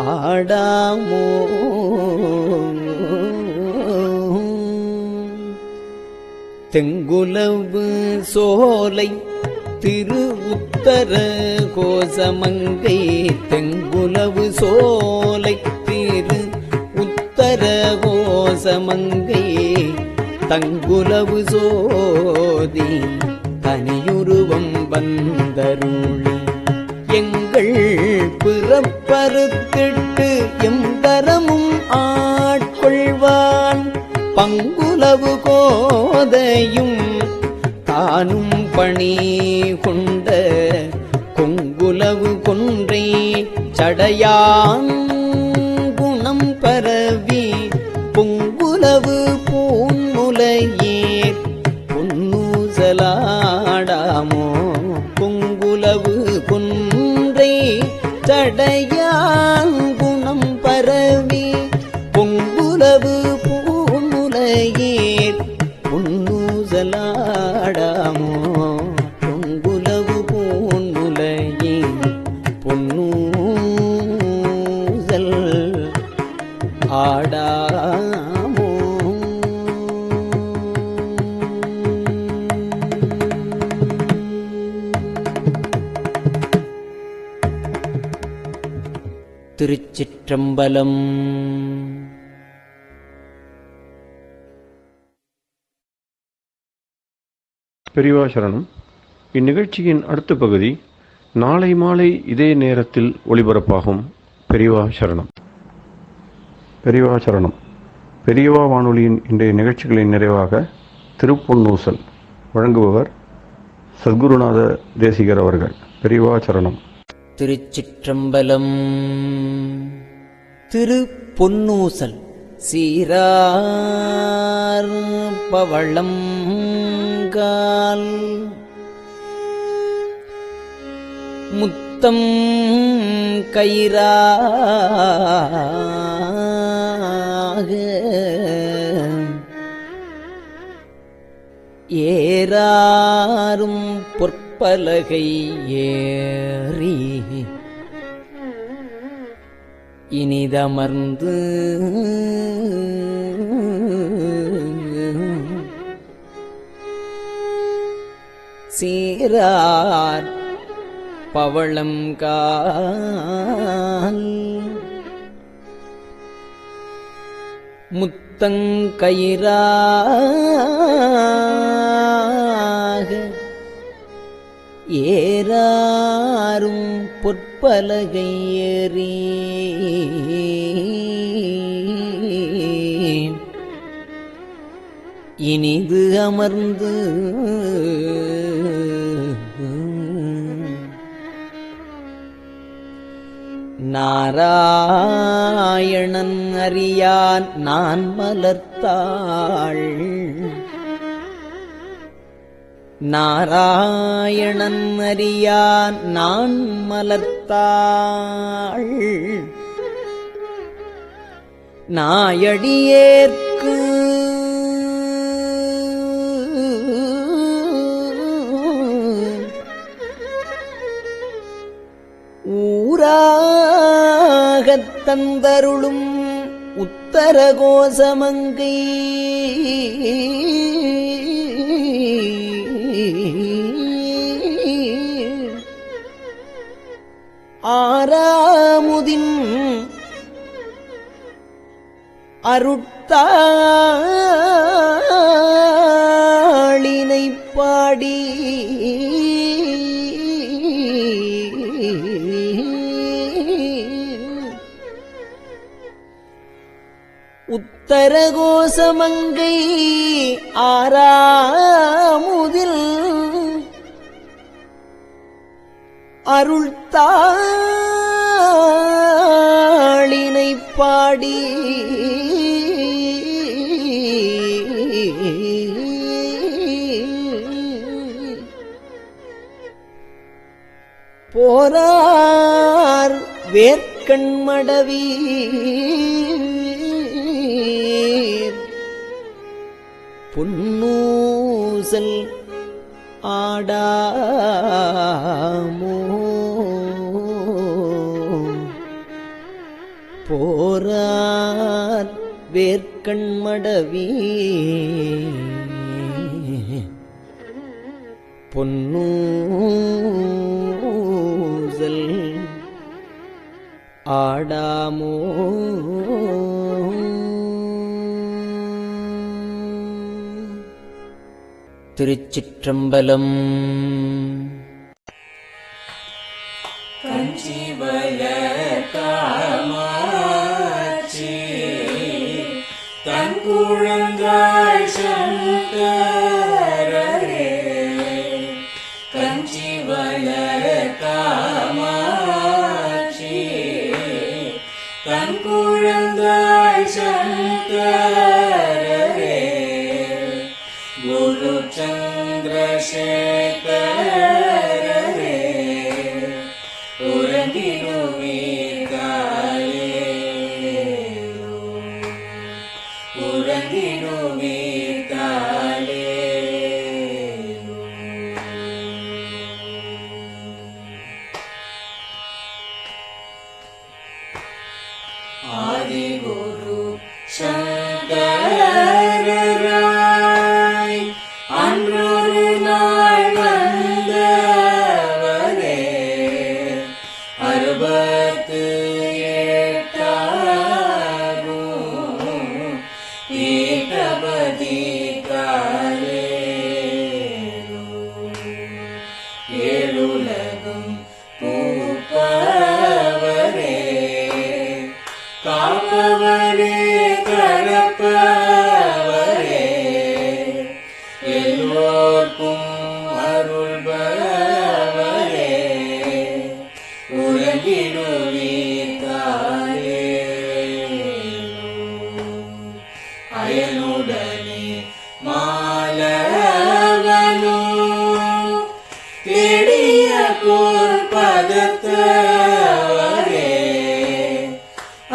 ஆடாமோ தெங்குலவு சோலை திரு உத்தர கோசமங்கை தெங்குலவு சோலை திரு உத்தர கோசமங்கை தங்குலவு சோதி தனியுருவம் வந்தருளி எங்கள் பிறப்பறுத்திட்டு எம்பரமும் ஆட்கொள்வான் பங்குலவு கோதையும் தானும் பணி கொண்ட கொங்குலவு கொன்றை சடையான் குணம் பரவி பொங்குலவு பூன்முலையீர் பொன்னூசலாடாமோ பொங்குலவு கொன்றை சடையான் குணம் பரவி பொங்குலவு பூன்முலையீர் பொன்னூசலா ஸ்ரீராமோ திருச்சிற்றம்பலம். பெரியவா சரணம். இந்நிகழ்ச்சியின் அடுத்த பகுதி நாளை மாலை இதே நேரத்தில் ஒளிபரப்பாகும். பெரியவா சரணம். பெரியவா சரணம். பெரியவா வானொலியின் இன்றைய நிகழ்ச்சிகளின் நிறைவாக திருப்பொன்னூசல் வழங்குபவர் சத்குருநாத தேசிகர் அவர்கள். பெரியவா சரணம். திருச்சிற்றம்பலம். திருப்பொன்னூசல். சீரார் பவளம் கால் முத்தம் கயிறாக ஏறாரும் பொற்பலகை ஏறி இனிதமர்ந்து சீரார் பவளம் கால் முத்தங்கயிறாக ஏறாரும் பொற்பலகை ஏறி இனிது அமர்ந்து நாராயணன் அறியான் நான் மலர்த்தாள் நாராயணன் அறியான் நான் மலர்த்தாள் நாயடியேற்கு ஊராகத் தந்தருளும் உத்தர கோசமங்கை ஆராமுதின் அருட்தாளினை பாடி உத்தர கோசமங்கை ஆராமுதில் அருள்தாளினை பாடி போரார் வேர்க்கண்மடவி பொன்னூசல் ஆடாமோ போரார் வேர்க்கண்மடவி பொன்னூசல் ஆடாமோ திருச்சிற்றம்பலம். காமாட்சி தன் குழந்தாய் சங்கரரே கஞ்சி வளர் காமாட்சி தன் குழந்தாய் சங்கரரே குரு சந்திரசேகரரே ஆதிகுரு சங்கரராய் அன்றொரு நாள் வந்தவரே 68 பீட்டபதி ஏழுலகும் பூப்பவரே காப்பவரே கடப்பவரே எல்லோர்க்கும் அருள்பவரே உலகிடுவீத்தாரே அயனுடனே மாலவனோ தேடிய பொற்பதத்தவரே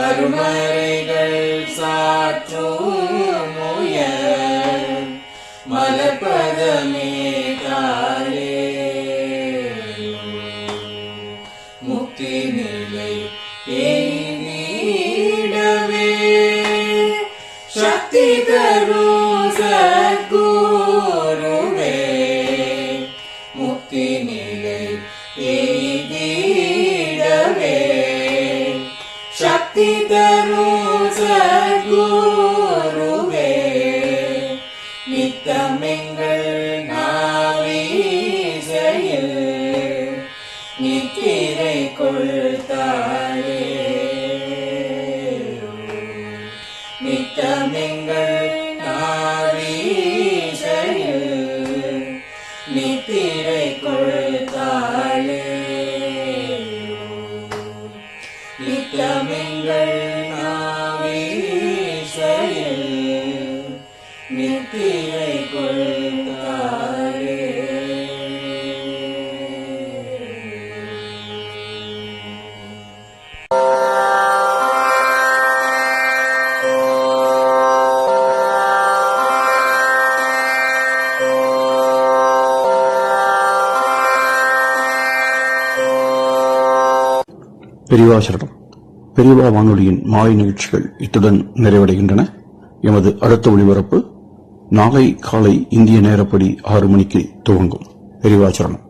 அருமறைகள் சாற்றும் முயல் மலப்பதமே தாரே முக்தி நிலை எய்திடவே சக்தி தரும் சத்குருவே முக்தி நிலை எய்திடவே சக்தி தரும் சத்குருவே நித்தமெங்கள் நாவீசையில் நித்திரை கொள்தாரே நித்தமெங்கள் நாவீசையில் நித்திரை கொள்தாளே நித்தமெங்கள் நாவீசையில் நித்திரை கொள்தாளே பெரியவா சரணம். பெரியவா வானொலியின் மாலை நிகழ்ச்சிகள் இத்துடன் நிறைவடைகின்றன. எமது அடுத்த ஒளிபரப்பு நாளை காலை இந்திய நேரப்படி 6 மணிக்கு துவங்கும். பெரியவா சரணம்.